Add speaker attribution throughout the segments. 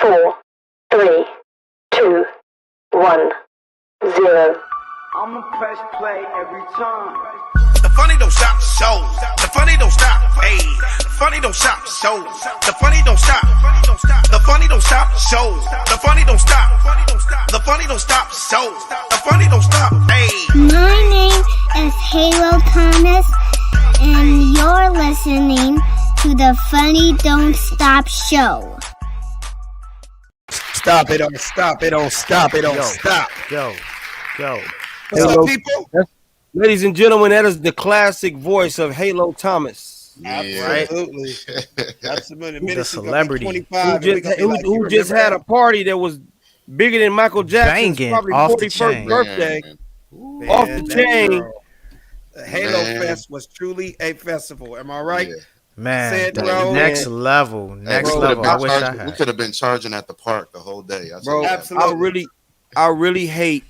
Speaker 1: 4, 3, 2, 1, 0.
Speaker 2: I'ma press play every time.
Speaker 3: The funny don't stop, so the funny don't stop. Hey, the funny don't stop, so the funny don't stop. The funny don't stop, so the funny don't stop. The funny don't stop, so the funny don't stop. Hey.
Speaker 4: My name is Halo Thomas, and you're listening to the Funny Don't Stop show.
Speaker 5: Stop it, don't stop it, don't stop it, don't stop.
Speaker 6: Yo.
Speaker 5: What's up, people?
Speaker 6: Ladies and gentlemen, that is the classic voice of Halo Thomas.
Speaker 5: Absolutely.
Speaker 6: The celebrity who just had a party that was bigger than Michael Jackson's
Speaker 7: Banging
Speaker 6: probably
Speaker 7: off the
Speaker 6: 41st
Speaker 7: chain.
Speaker 6: birthday.
Speaker 5: Man,
Speaker 6: Off the chain.
Speaker 5: The Halo Fest was truly a festival. Am I right?
Speaker 7: Man,
Speaker 5: Said, bro,
Speaker 7: next level. Next
Speaker 5: bro,
Speaker 7: level. I wish I
Speaker 8: We
Speaker 7: had.
Speaker 8: could have been charging at the park the whole day.
Speaker 6: Bro,
Speaker 5: Absolutely.
Speaker 6: I really hate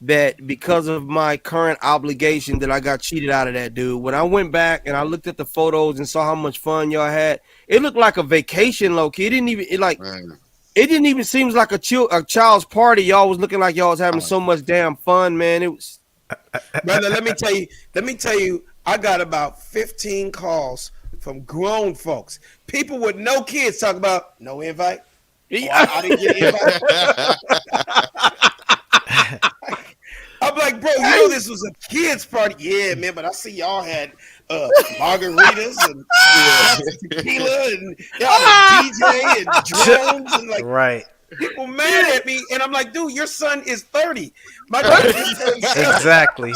Speaker 6: that because of my current obligation that I got cheated out of that dude. When I went back and I looked at the photos and saw how much fun y'all had, it looked like a vacation, low key. It didn't even seem like a child's party. Y'all was looking like y'all was having so much damn fun, man. It was
Speaker 5: Brother, let me tell you, I got about 15 calls from grown folks. People with no kids talk about no invite. I didn't get an invite. I'm like, bro, you know this was a kids party. Yeah, man, but I see y'all had margaritas and tequila and y'all had DJ and drones and like
Speaker 7: Right.
Speaker 5: people mad at me, and I'm like, dude, your son is 30. My daughter is 37.
Speaker 7: Exactly.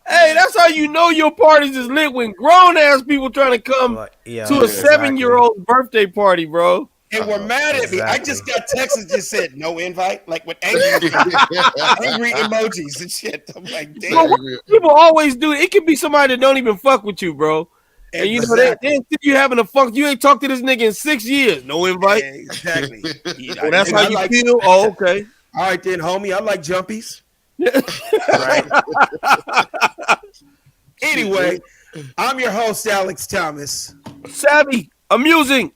Speaker 6: hey, that's how you know your parties is lit when grown ass people trying to come
Speaker 7: Yeah,
Speaker 6: to a 7-year-old birthday party, bro.
Speaker 5: And were mad at me. I just got texts that just said no invite, like with angry emojis and shit. I'm like, damn.
Speaker 6: Bro, what people always do it can be somebody that don't even fuck with you, bro. And you know they see you having a fuck. You ain't talked to this nigga in 6 years. No invite.
Speaker 5: Yeah, exactly.
Speaker 6: Well, that's how you feel. Oh, okay.
Speaker 5: All right then, homie. I like jumpies.
Speaker 7: Right.
Speaker 5: Anyway, I'm your host, Alex Thomas.
Speaker 6: Savvy, amusing.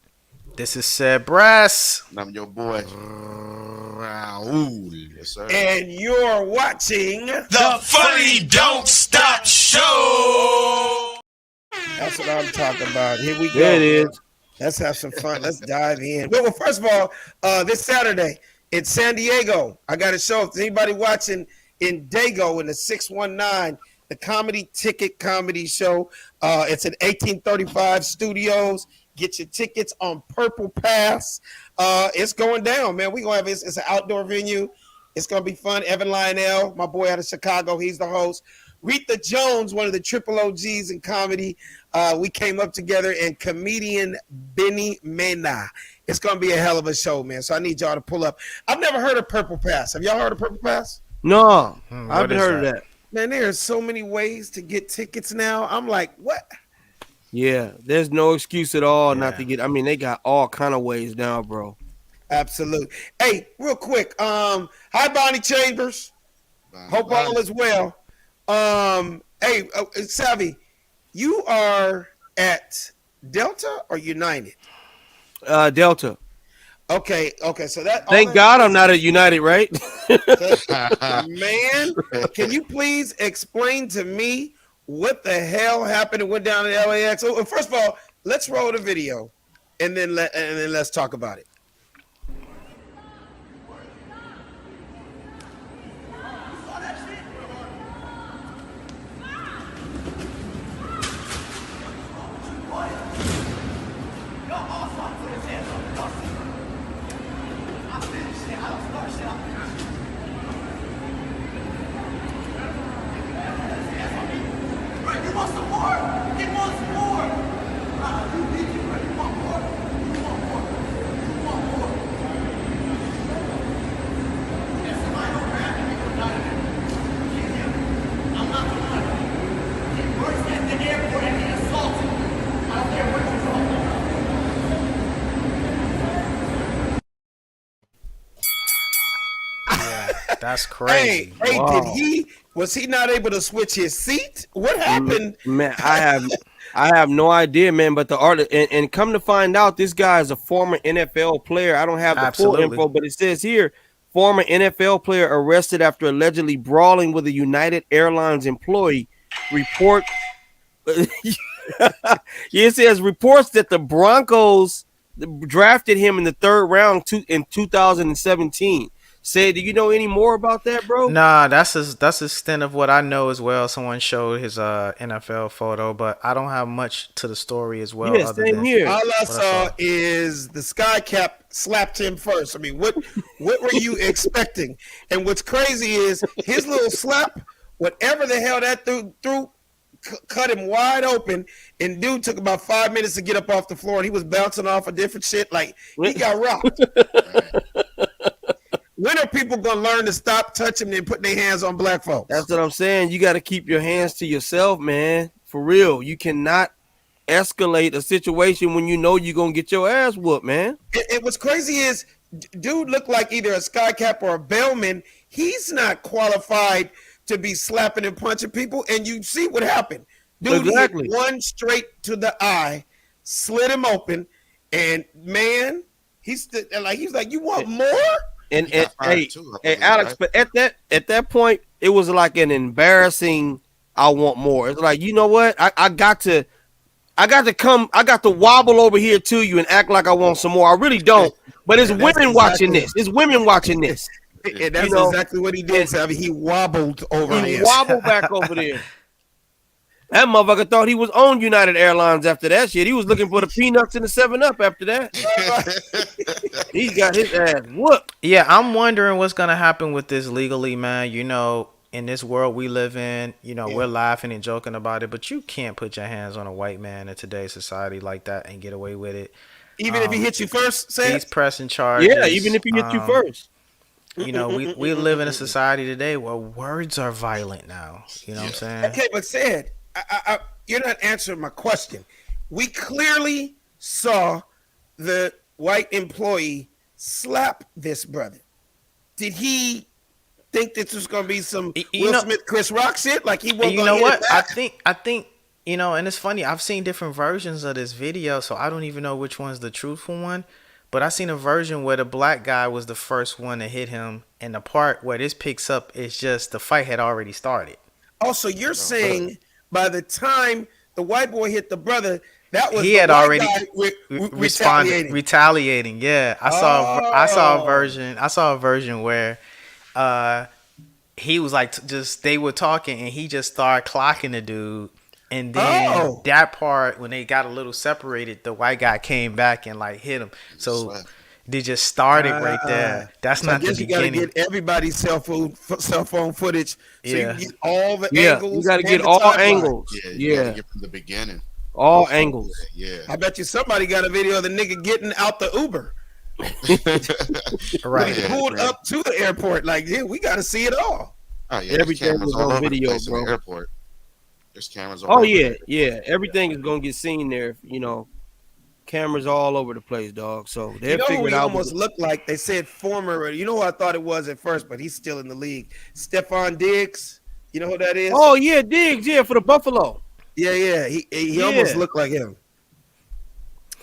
Speaker 7: This is Said Brass.
Speaker 8: And I'm your boy, Raul. Yes, sir.
Speaker 5: And you're watching
Speaker 3: The Funny Don't Stop Show.
Speaker 5: That's what I'm talking about. Here we go.
Speaker 6: There it is.
Speaker 5: Let's have some fun. Let's dive in. Well, first of all, this Saturday in San Diego, I got a show. If anybody watching in Dago in the 619, the Comedy Ticket Comedy Show. It's at 1835 Studios. Get your tickets on Purple Pass. It's going down, man. We gonna have it's an outdoor venue. It's gonna be fun. Evan Lionel, my boy out of Chicago, he's the host. Rita Jones, one of the triple OGs in comedy. We came up together, and comedian Benny Mena. It's gonna be a hell of a show, man. So I need y'all to pull up. I've never heard of Purple Pass. Have y'all heard of Purple Pass?
Speaker 6: No, I
Speaker 7: what
Speaker 6: haven't
Speaker 7: is
Speaker 6: heard of that.
Speaker 5: Man, there are so many ways to get tickets now. I'm like, what?
Speaker 6: Yeah, there's no excuse at all not
Speaker 7: Yeah.
Speaker 6: to get. I mean, they got all kind of ways now, bro.
Speaker 5: Absolutely. Hey, real quick. Hi, Bonnie Chambers. Hope all is well. Hey, Savvy, you are at Delta or United?
Speaker 6: Delta.
Speaker 5: Okay. So that.
Speaker 6: Thank God I'm not at United, right?
Speaker 5: Man, can you please explain to me what the hell happened and went down in LAX? So, first of all, let's roll the video, and then let's talk about it.
Speaker 7: That's crazy.
Speaker 5: Hey, was he not able to switch his seat? What happened?
Speaker 6: Man, I have no idea, man. But the art and come to find out, this guy is a former NFL player. I don't have the full
Speaker 7: Absolutely.
Speaker 6: info, but it says here, former NFL player arrested after allegedly brawling with a United Airlines employee. Report. It says reports that the Broncos drafted him in the 3rd round in 2017. Say, do you know any more about that, bro?
Speaker 7: Nah, that's the extent of what I know as well. Someone showed his NFL photo, but I don't have much to the story as well.
Speaker 6: Yeah,
Speaker 7: other
Speaker 6: same
Speaker 7: than
Speaker 6: here.
Speaker 5: All I
Speaker 7: what I
Speaker 5: saw
Speaker 7: saw.
Speaker 5: is the sky cap slapped him first. I mean, what were you expecting? And what's crazy is his little slap, whatever the hell that threw cut him wide open. And dude took about 5 minutes to get up off the floor, and he was bouncing off of different shit. Like he got rocked. When are people gonna learn to stop touching and putting their hands on black folks?
Speaker 6: That's what I'm saying. You got to keep your hands to yourself, man. For real. You cannot escalate a situation when you know you're going to get your ass whooped, man.
Speaker 5: And what's crazy is dude looked like either a sky cap or a bellman. He's not qualified to be slapping and punching people. And you see what happened. Dude
Speaker 6: Exactly.
Speaker 5: hit one straight to the eye, slit him open, and man, he's like, you want more?
Speaker 6: And
Speaker 8: He got fired
Speaker 6: hey,
Speaker 8: too, I
Speaker 6: hey,
Speaker 8: believe,
Speaker 6: Alex,
Speaker 8: right?
Speaker 6: but at that point, it was like an embarrassing. I want more. It's like, you know what? I got to wobble over here to you and act like I want some more. I really don't. But it's
Speaker 5: Yeah, that's
Speaker 6: women watching
Speaker 5: exactly-
Speaker 6: this. It's women watching this.
Speaker 5: And that's
Speaker 6: You know,
Speaker 5: exactly what he did, Savvy. He wobbled over
Speaker 6: He
Speaker 5: him.
Speaker 6: wobbled back over there. That motherfucker thought he was on United Airlines after that shit. He was looking for the peanuts and the 7-Up after that. He got his ass whooped.
Speaker 7: Yeah, I'm wondering what's gonna happen with this legally, man. You know, in this world we live in, you know, we're laughing and joking about it, but you can't put your hands on a white man in today's society like that and get away with it.
Speaker 5: Even if he hit you first, Sam?
Speaker 7: He's pressing charges.
Speaker 6: Yeah, even if he hit you first.
Speaker 7: You know, we live in a society today where words are violent now. You know what I'm saying?
Speaker 5: Okay, but said, you're not answering my question. We clearly saw the white employee slap this brother. Did he think this was going to be some Will Smith, Chris Rock shit? Like he wasn't
Speaker 7: You
Speaker 5: going
Speaker 7: know
Speaker 5: to
Speaker 7: what? I think you know, and it's funny. I've seen different versions of this video, so I don't even know which one's the truthful one. But I seen a version where the black guy was the first one to hit him, and the part where this picks up is just the fight had already started.
Speaker 5: Also, you're saying by the time the white boy hit the brother, that was
Speaker 7: He
Speaker 5: the
Speaker 7: had
Speaker 5: white
Speaker 7: already
Speaker 5: guy
Speaker 7: retaliating. Yeah, I saw a version where he was like just they were talking and he just started clocking the dude. And then that part, when they got a little separated, the white guy came back and like hit him. So they just started right there. That's
Speaker 5: so
Speaker 7: not
Speaker 5: I guess
Speaker 7: the
Speaker 5: you gotta
Speaker 7: beginning.
Speaker 5: get everybody's cell phone footage, so you can get all the
Speaker 6: Yeah,
Speaker 5: angles.
Speaker 6: you got to
Speaker 5: and
Speaker 6: get
Speaker 5: the
Speaker 6: all
Speaker 5: timeline.
Speaker 6: angles.
Speaker 8: Yeah, you
Speaker 6: Yeah,
Speaker 8: gotta get from the beginning.
Speaker 6: all angles.
Speaker 8: Yeah.
Speaker 5: I bet you somebody got a video of the nigga getting out the Uber.
Speaker 7: Right.
Speaker 5: He pulled up to the airport. Like, yeah, we got to see it all.
Speaker 8: Oh, yeah, there's
Speaker 6: Everything
Speaker 8: cameras
Speaker 6: was
Speaker 8: all
Speaker 6: on
Speaker 8: over the
Speaker 6: video,
Speaker 8: place in the
Speaker 6: bro.
Speaker 8: airport. There's cameras all
Speaker 6: Oh
Speaker 8: over
Speaker 6: yeah,
Speaker 8: there.
Speaker 6: yeah. Everything is gonna get seen there. You know, cameras all over the place, dog. So they're
Speaker 5: You know who
Speaker 6: figuring
Speaker 5: he
Speaker 6: out.
Speaker 5: almost looked like? They said former. You know who I thought it was at first, but he's still in the league. Stephon Diggs. You know who that is?
Speaker 6: Oh yeah, Diggs. Yeah, for the Buffalo.
Speaker 5: Yeah. He
Speaker 6: Yeah.
Speaker 5: almost looked like him.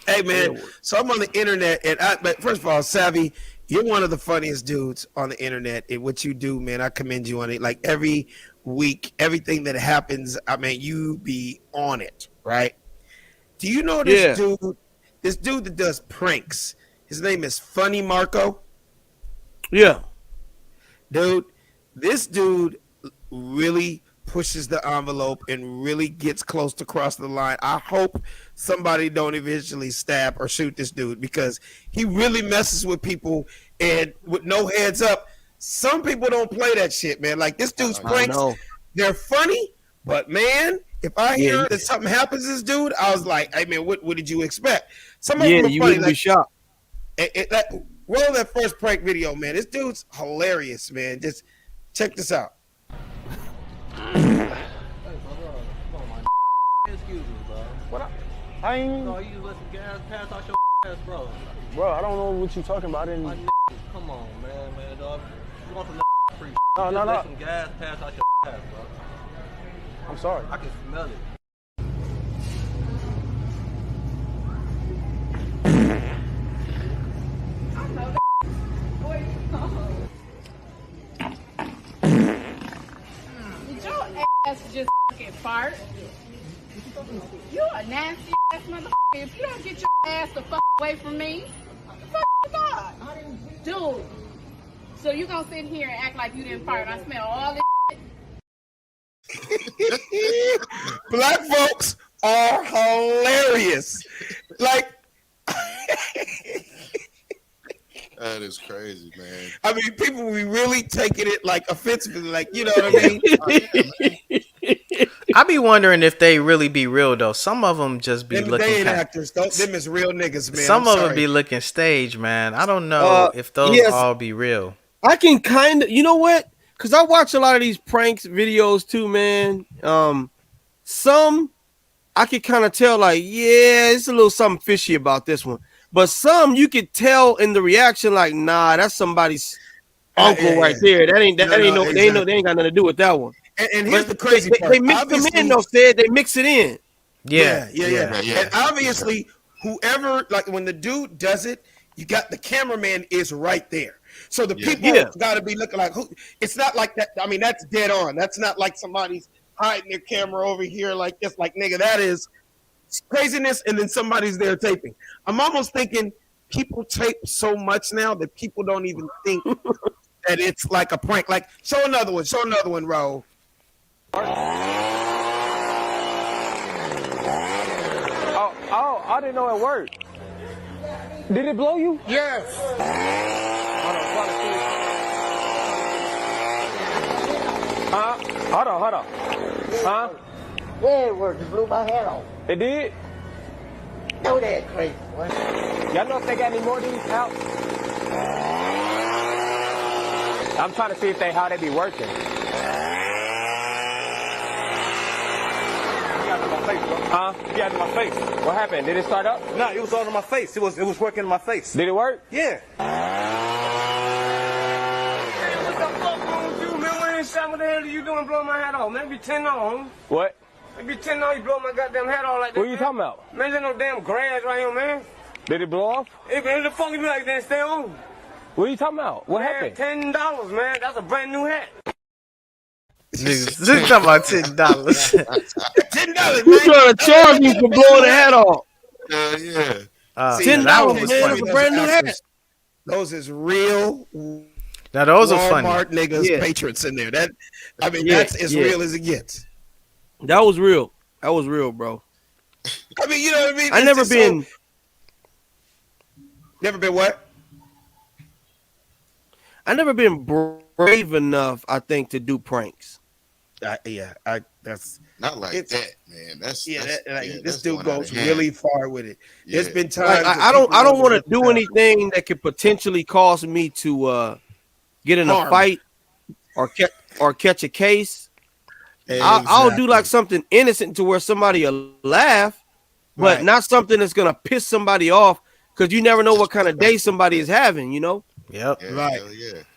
Speaker 5: Hey man, so I'm on the internet, but first of all, Savvy, you're one of the funniest dudes on the internet. And what you do, man, I commend you on it. Like every week, everything that happens, I mean, you be on it, right? Do you know this dude? This dude that does pranks. His name is Funny Marco.
Speaker 6: Yeah.
Speaker 5: Dude, this dude really pushes the envelope and really gets close to cross the line. I hope somebody don't eventually stab or shoot this dude because he really messes with people and with no heads up. Some people don't play that shit, man. Like this dude's pranks, they're funny, but man, if I hear that something happens to this dude, I was like, hey man, what did you expect? Some of them are
Speaker 6: you
Speaker 5: funny.
Speaker 6: wouldn't be shocked.
Speaker 5: Roll that first prank video, man. This dude's hilarious, man. Just check this out.
Speaker 9: Excuse me, bro. What? I ain't. No, you let some gas pass out your ass, bro. Bro, I don't know what you talking about. I didn't. Come on, man, dog. You want some free? No. Let some gas pass out your ass, bro. I'm sorry. I can smell it.
Speaker 10: to just fucking fart. You a nasty ass motherfucker. If you don't get your ass the fuck away from me, the fuck you thought? Dude. So you gonna sit here and act like you didn't fart. I smell all this shit.
Speaker 5: Black folks are hilarious. Like,
Speaker 8: that is crazy, man.
Speaker 5: I mean, people be really taking it like offensively, like, you know what I mean?
Speaker 7: I be wondering if they really be real though. Some of them just be
Speaker 5: Them,
Speaker 7: looking.
Speaker 5: they ain't actors. Them is real niggas, man.
Speaker 7: Some
Speaker 5: I'm
Speaker 7: of
Speaker 5: sorry.
Speaker 7: them be looking stage, man. I don't know if those all be real.
Speaker 6: I can kind of, you know what? Because I watch a lot of these pranks videos too, man. Some I could kind of tell, like, yeah, it's a little something fishy about this one. But some you could tell in the reaction, like, nah, that's somebody's uncle right there. That ain't exactly. They ain't got nothing to do with that one.
Speaker 5: And here's the crazy part.
Speaker 6: They mix them in, though. Said they mix it in.
Speaker 5: Yeah. And obviously, whoever, like, when the dude does it, you got the cameraman is right there. So the people got to be looking like, who? It's not like that. I mean, that's dead on. That's not like somebody's hiding their camera over here like this. Like, nigga, that is craziness. And then somebody's there taping. I'm almost thinking people tape so much now that people don't even think that it's like a prank. Like, show another one, Raul.
Speaker 9: Oh, I didn't know it worked. Did it blow you?
Speaker 11: Yes.
Speaker 9: Hold on. Huh?
Speaker 11: Yeah, it worked. It blew my head off.
Speaker 9: It did?
Speaker 11: No, that's crazy. What?
Speaker 9: Y'all know if they got any more of these out? I'm trying to see if how they be working. Huh? You got in my face. What happened? Did it start up?
Speaker 2: No, it was all in my face. It was working in my face.
Speaker 9: Did it work?
Speaker 2: Yeah.
Speaker 12: What the fuck wrong with you, man? What the hell are you doing blowing my hat off? Man, be 10 on.
Speaker 9: What?
Speaker 12: Maybe 10 on, you blow my goddamn hat off like that.
Speaker 9: What are you talking about?
Speaker 12: Man, there's no damn grass right here, man.
Speaker 9: Did it blow off?
Speaker 12: Hey, man, the fuck you be like that? Stay on.
Speaker 9: What are you talking about? What happened?
Speaker 12: $10, man. That's a brand new hat.
Speaker 7: Niggas talking about $10.
Speaker 5: $10,
Speaker 6: Who's trying to charge me for blowing the hat off?
Speaker 8: Yeah.
Speaker 6: $10, man. That's a brand new hat.
Speaker 5: Those is real.
Speaker 7: Now those are funny.
Speaker 5: Walmart niggas, patrons in there. That, I mean, that's as real as it gets.
Speaker 6: That was real. That was real, bro.
Speaker 5: I mean, you know what I mean?
Speaker 6: I never been.
Speaker 5: Never been what?
Speaker 6: I never been brave enough, I think, to do pranks.
Speaker 5: That's
Speaker 8: not like that, man. That's
Speaker 5: this dude goes really far with it.
Speaker 8: Yeah.
Speaker 5: There's been times
Speaker 6: like, I don't want to do anything that could potentially cause me to get in a fight or catch a case. Exactly. I'll do like something innocent to where somebody will laugh, but not something that's gonna piss somebody off, because you never know what kind of day somebody is having, you know.
Speaker 7: Yep.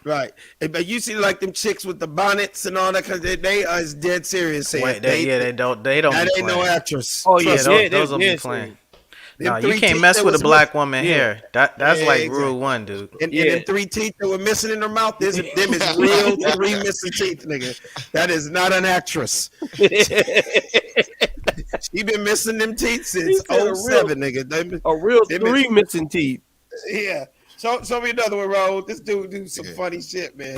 Speaker 5: Right. But you see, like them chicks with the bonnets and all that, because they are dead serious.
Speaker 7: Wait, they don't.
Speaker 5: That ain't no actress.
Speaker 7: Oh yeah, those will be playing. No, you can't mess with a black woman hair. That's like rule one, dude.
Speaker 5: And them 3 teeth that were missing in her mouth, them is real 3 missing teeth, nigga. That is not an actress. She been missing them teeth since 07, nigga.
Speaker 6: A real 3 missing teeth.
Speaker 5: Yeah. Show me another one, Ro. This dude do some funny shit, man.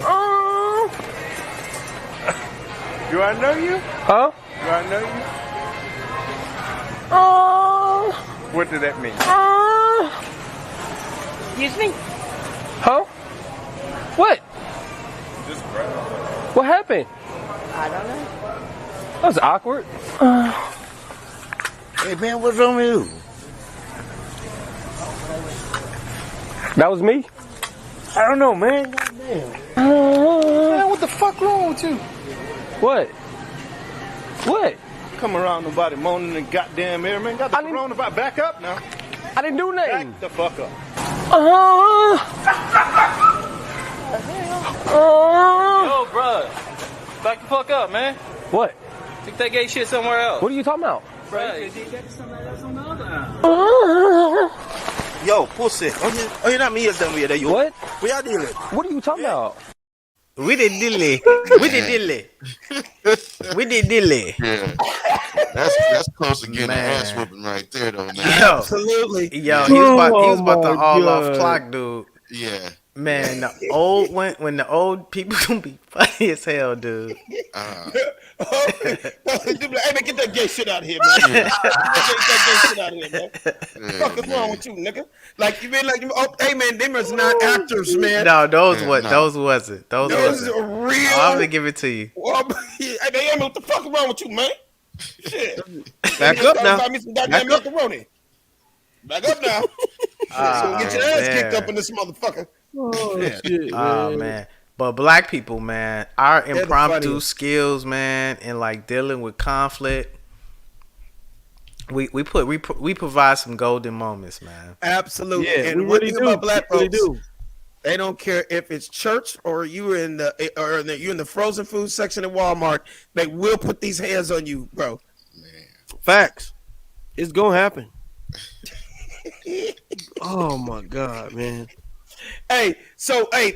Speaker 12: Do I know you?
Speaker 9: Huh?
Speaker 12: Do I know you? What did that mean?
Speaker 10: Excuse me?
Speaker 9: Huh? What?
Speaker 12: Just grab it.
Speaker 9: What happened?
Speaker 11: I don't know.
Speaker 9: That was awkward.
Speaker 11: Hey, man, what's wrong with you?
Speaker 9: That was me?
Speaker 11: I don't know, man. Goddamn.
Speaker 12: Man, what the fuck wrong with you?
Speaker 9: What? What?
Speaker 12: Come around nobody moaning and goddamn air, man. Got the coronavirus. Back up now.
Speaker 9: I didn't do nothing.
Speaker 12: Back the fuck up.
Speaker 13: Yo, bro. Back the fuck up, man.
Speaker 9: What?
Speaker 13: Think they gave shit somewhere else.
Speaker 9: What are you talking about?
Speaker 13: Right.
Speaker 2: Yo, pussy. Oh, you're not me, you.
Speaker 9: What?
Speaker 2: We are dealing.
Speaker 9: What are you talking about?
Speaker 7: We did dilly. We did dilly. We did dilly.
Speaker 8: Yeah, that's close to getting an ass
Speaker 7: Man.
Speaker 8: whooping right there, though, man.
Speaker 5: Absolutely.
Speaker 7: Yo, he was about to
Speaker 6: Oh,
Speaker 7: all
Speaker 6: my
Speaker 7: off
Speaker 6: God.
Speaker 7: clock, dude.
Speaker 8: Yeah.
Speaker 7: Man, the old when the old people gonna be funny as hell, dude.
Speaker 5: Hey man, get that gay shit out of here, man. Get that gay shit out of here, man. What the fuck is wrong with you, nigga? Like you mean hey man, them is not actors, man.
Speaker 7: No, those wasn't. Those
Speaker 5: Those
Speaker 7: wasn't.
Speaker 5: are real.
Speaker 7: I'm gonna give it to you.
Speaker 5: Well, hey man, what the fuck is wrong with you, man? Shit.
Speaker 6: Back up now.
Speaker 5: Buy me some goddamn macaroni. Back up now. So get your ass kicked up in this motherfucker.
Speaker 6: Oh, shit,
Speaker 7: Oh man. But black people, man, our
Speaker 5: the
Speaker 7: impromptu
Speaker 5: funniest.
Speaker 7: skills, man, and like dealing with conflict, we provide some golden moments, man.
Speaker 5: Absolutely.
Speaker 6: Yeah,
Speaker 5: and
Speaker 6: we
Speaker 5: one
Speaker 6: really
Speaker 5: thing
Speaker 6: do.
Speaker 5: about black
Speaker 6: We really
Speaker 5: folks,
Speaker 6: do.
Speaker 5: they don't care if it's church or you in the frozen food section at Walmart. They will put these hands on you, bro.
Speaker 6: Facts. It's gonna happen. Oh my God, man.
Speaker 5: Hey,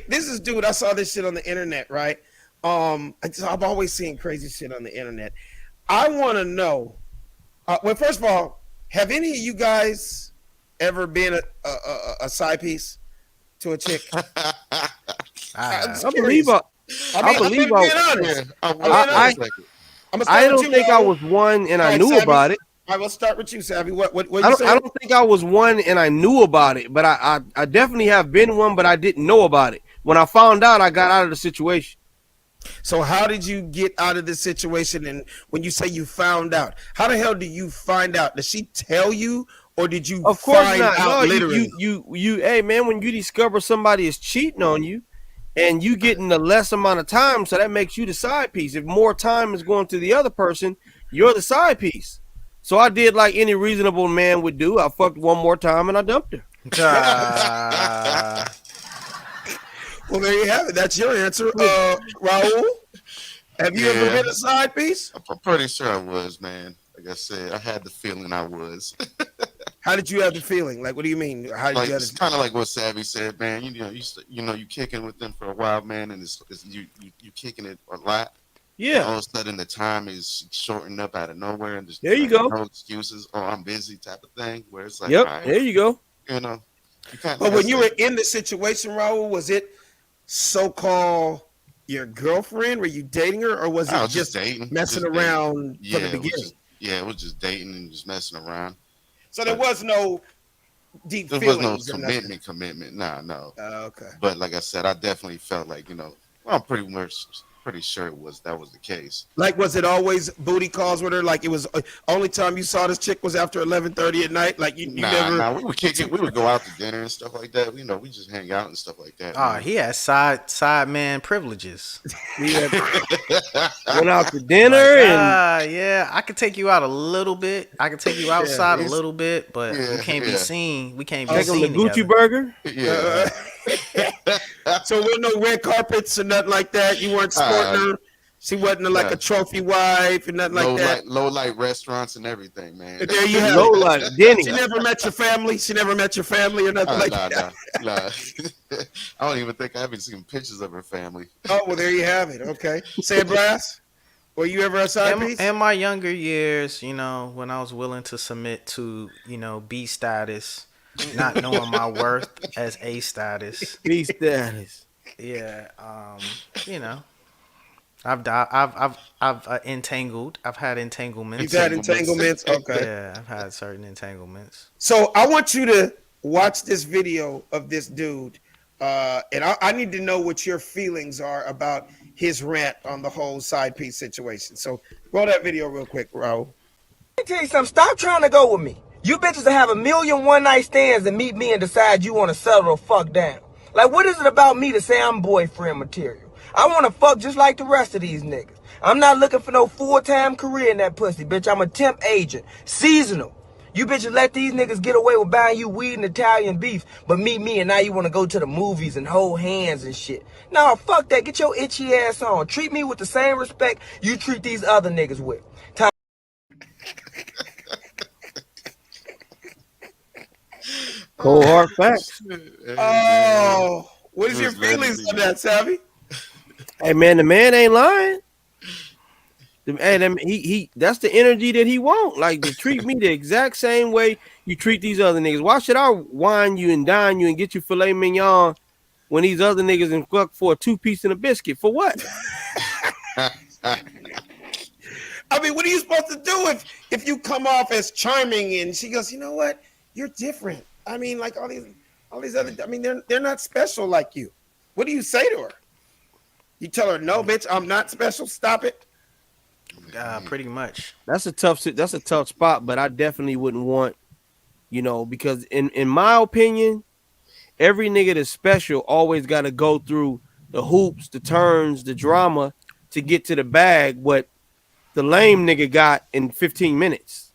Speaker 5: this is dude. I saw this shit on the internet, right? I've always seen crazy shit on the internet. I want to know. Well, first of all, have any of you guys ever been a side piece to a chick?
Speaker 6: I believe I
Speaker 5: being honest.
Speaker 6: I don't think I was one and I knew about it.
Speaker 5: All right, let's start with you, Savvy. What you
Speaker 6: I
Speaker 5: saying?
Speaker 6: don't think I was one and I knew about it, but I definitely have been one, but I didn't know about it. When I found out, I got out of the situation.
Speaker 5: So how did you get out of this situation? And when you say you found out, how the hell do you find out? Did she tell you, or did you
Speaker 6: Of course
Speaker 5: find
Speaker 6: not.
Speaker 5: out
Speaker 6: No,
Speaker 5: literally?
Speaker 6: you hey man, when you discover somebody is cheating on you and you getting the less amount of time, so that makes you the side piece. If more time is going to the other person, you're the side piece. So I did like any reasonable man would do. I fucked one more time and I dumped her.
Speaker 5: Well, there you have it. That's your answer, Raul. Have you ever been a side piece?
Speaker 8: I'm pretty sure I was, man. Like I said, I had the feeling I was.
Speaker 5: How did you have the feeling? Like, what do you mean? How did
Speaker 8: Like,
Speaker 5: you have
Speaker 8: it's
Speaker 5: the
Speaker 8: kind of like what Savvy said, man. You kicking with them for a while, man, and you kicking it a lot.
Speaker 6: Yeah.
Speaker 8: And all of a sudden, the time is shortened up out of nowhere, and there's
Speaker 6: There you go.
Speaker 8: no excuses. Oh, I'm busy, type of thing. Where it's like,
Speaker 6: Yep,
Speaker 8: all right,
Speaker 6: there you go.
Speaker 8: You know,
Speaker 5: But when you were in the situation, Raul, was it so-called your girlfriend? Were you dating her, or was it just
Speaker 8: dating,
Speaker 5: messing
Speaker 8: just
Speaker 5: around
Speaker 8: dating.
Speaker 5: from the
Speaker 8: It was
Speaker 5: beginning?
Speaker 8: it was just dating and just messing around.
Speaker 5: So there was no deep
Speaker 8: There was no
Speaker 5: feelings or nothing?
Speaker 8: commitment. Nah, no.
Speaker 5: Okay.
Speaker 8: But like I said, I definitely felt like, well, I'm pretty sure that was the case.
Speaker 5: Like, was it always booty calls with her? Like, it was only time you saw this chick was after 11:30 at night? Like, you never.
Speaker 8: Nah, we would kick it. We would go out to dinner and stuff like that. We just hang out and stuff like that.
Speaker 7: Oh, he has side man privileges.
Speaker 6: Went out to dinner and
Speaker 7: yeah, I could take you out a little bit. I could take you outside a little bit, but we can't be seen. We can't be
Speaker 6: take
Speaker 7: seen
Speaker 6: them to Gucci
Speaker 7: together.
Speaker 6: Burger.
Speaker 8: Yeah.
Speaker 5: So with no red carpets or nothing like that. You weren't sporting her. She wasn't like a trophy wife and nothing like that.
Speaker 8: Low light restaurants and everything, man.
Speaker 5: There you have
Speaker 6: Low
Speaker 5: it.
Speaker 6: light Denny.
Speaker 5: She never met your family. She never met your family or nothing like that.
Speaker 8: Nah. I don't even think I haven't seen pictures of her family.
Speaker 5: Oh well, there you have it. Okay, Sam Brass, were you ever a side piece?
Speaker 7: In my younger years, when I was willing to submit to, B status, not knowing my worth as A status.
Speaker 6: B status.
Speaker 7: Yeah, I've entangled. I've had entanglements.
Speaker 5: You've had entanglements? Okay.
Speaker 7: Yeah, I've had certain entanglements.
Speaker 5: So I want you to watch this video of this dude, and I need to know what your feelings are about his rant on the whole side piece situation. So roll that video real quick, Raul.
Speaker 14: Let me tell you something. Stop trying to go with me. You bitches will have a million one-night stands and meet me and decide you want to settle the fuck down. Like, what is it about me to say I'm boyfriend material? I want to fuck just like the rest of these niggas. I'm not looking for no full-time career in that pussy, bitch. I'm a temp agent. Seasonal. You bitches let these niggas get away with buying you weed and Italian beef, but meet me and now you want to go to the movies and hold hands and shit. Nah, fuck that. Get your itchy ass on. Treat me with the same respect you treat these other niggas with.
Speaker 6: Cold hard facts.
Speaker 5: Oh, what is your feelings on that, Savvy?
Speaker 6: Hey man, the man ain't lying. And he that's the energy that he want. Like to treat me the exact same way you treat these other niggas. Why should I wine you and dine you and get you filet mignon when these other niggas in fuck for a 2-piece and a biscuit? For what?
Speaker 5: I mean, what are you supposed to do if you come off as charming and she goes, you know what? You're different. I mean, like all these other, I mean, they're not special like you. What do you say to her? You tell her, no, bitch, I'm not special. Stop it.
Speaker 7: Pretty much.
Speaker 6: That's a tough spot, but I definitely wouldn't want, because in my opinion, every nigga that's special always got to go through the hoops, the turns, the drama to get to the bag. What the lame nigga got in 15 minutes.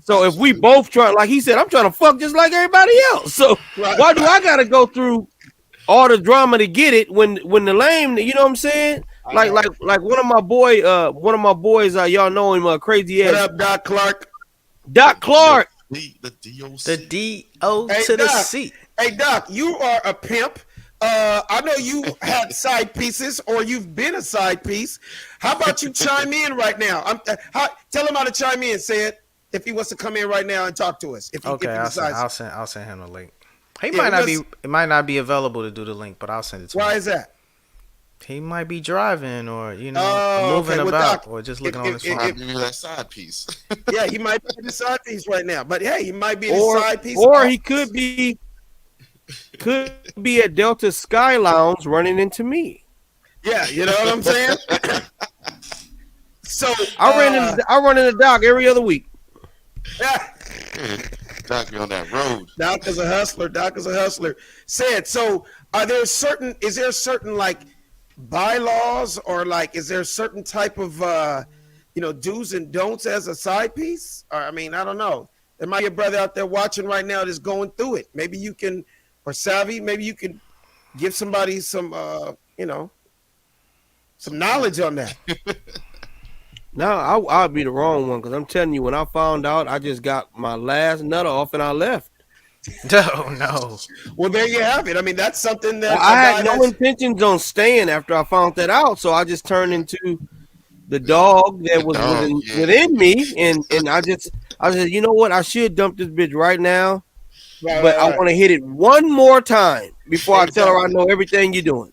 Speaker 6: So if we both try, like he said, I'm trying to fuck just like everybody else. So why do I got to go through all the drama to get it when the lame, you know what I'm saying? Like one of my boys, y'all know him, crazy ass.
Speaker 5: What up, Doc Clark?
Speaker 6: Doc Clark.
Speaker 8: The DOC.
Speaker 7: The D-O to the C.
Speaker 5: Hey, Doc, you are a pimp. I know you had side pieces or you've been a side piece. How about you chime in right now? Tell him how to chime in, say it, if he wants to come in right now and talk to us.
Speaker 7: I'll send him the link. It might not be available to do the link, but I'll send it to him.
Speaker 5: Why is that?
Speaker 7: He might be driving or moving about or just looking on his phone.
Speaker 8: Give me that side piece.
Speaker 5: Yeah, he might be the side piece right now. But hey, he might be the side piece.
Speaker 6: Or he could be at Delta Sky Lounge running into me.
Speaker 5: Yeah, you know what I'm saying? So
Speaker 6: I run into Doc every other week.
Speaker 5: Yeah.
Speaker 8: Doc be on that road.
Speaker 5: Doc is a hustler. Said, so is there certain like bylaws or like is there a certain type of do's and don'ts as a side piece? Or I mean, I don't know. There might be a brother out there watching right now that's going through it. Maybe you can, or Savvy, maybe you can give somebody some some knowledge on that.
Speaker 6: No, I'll be the wrong one because I'm telling you, when I found out, I just got my last nutter off and I left.
Speaker 7: No.
Speaker 5: Well, there you have it. I mean, that's something that
Speaker 6: I had no intentions on staying after I found that out, so I just turned into the dog that was within me, and I said, you know what? I should dump this bitch right now, but I want to hit it one more time before I tell her I know everything you're doing.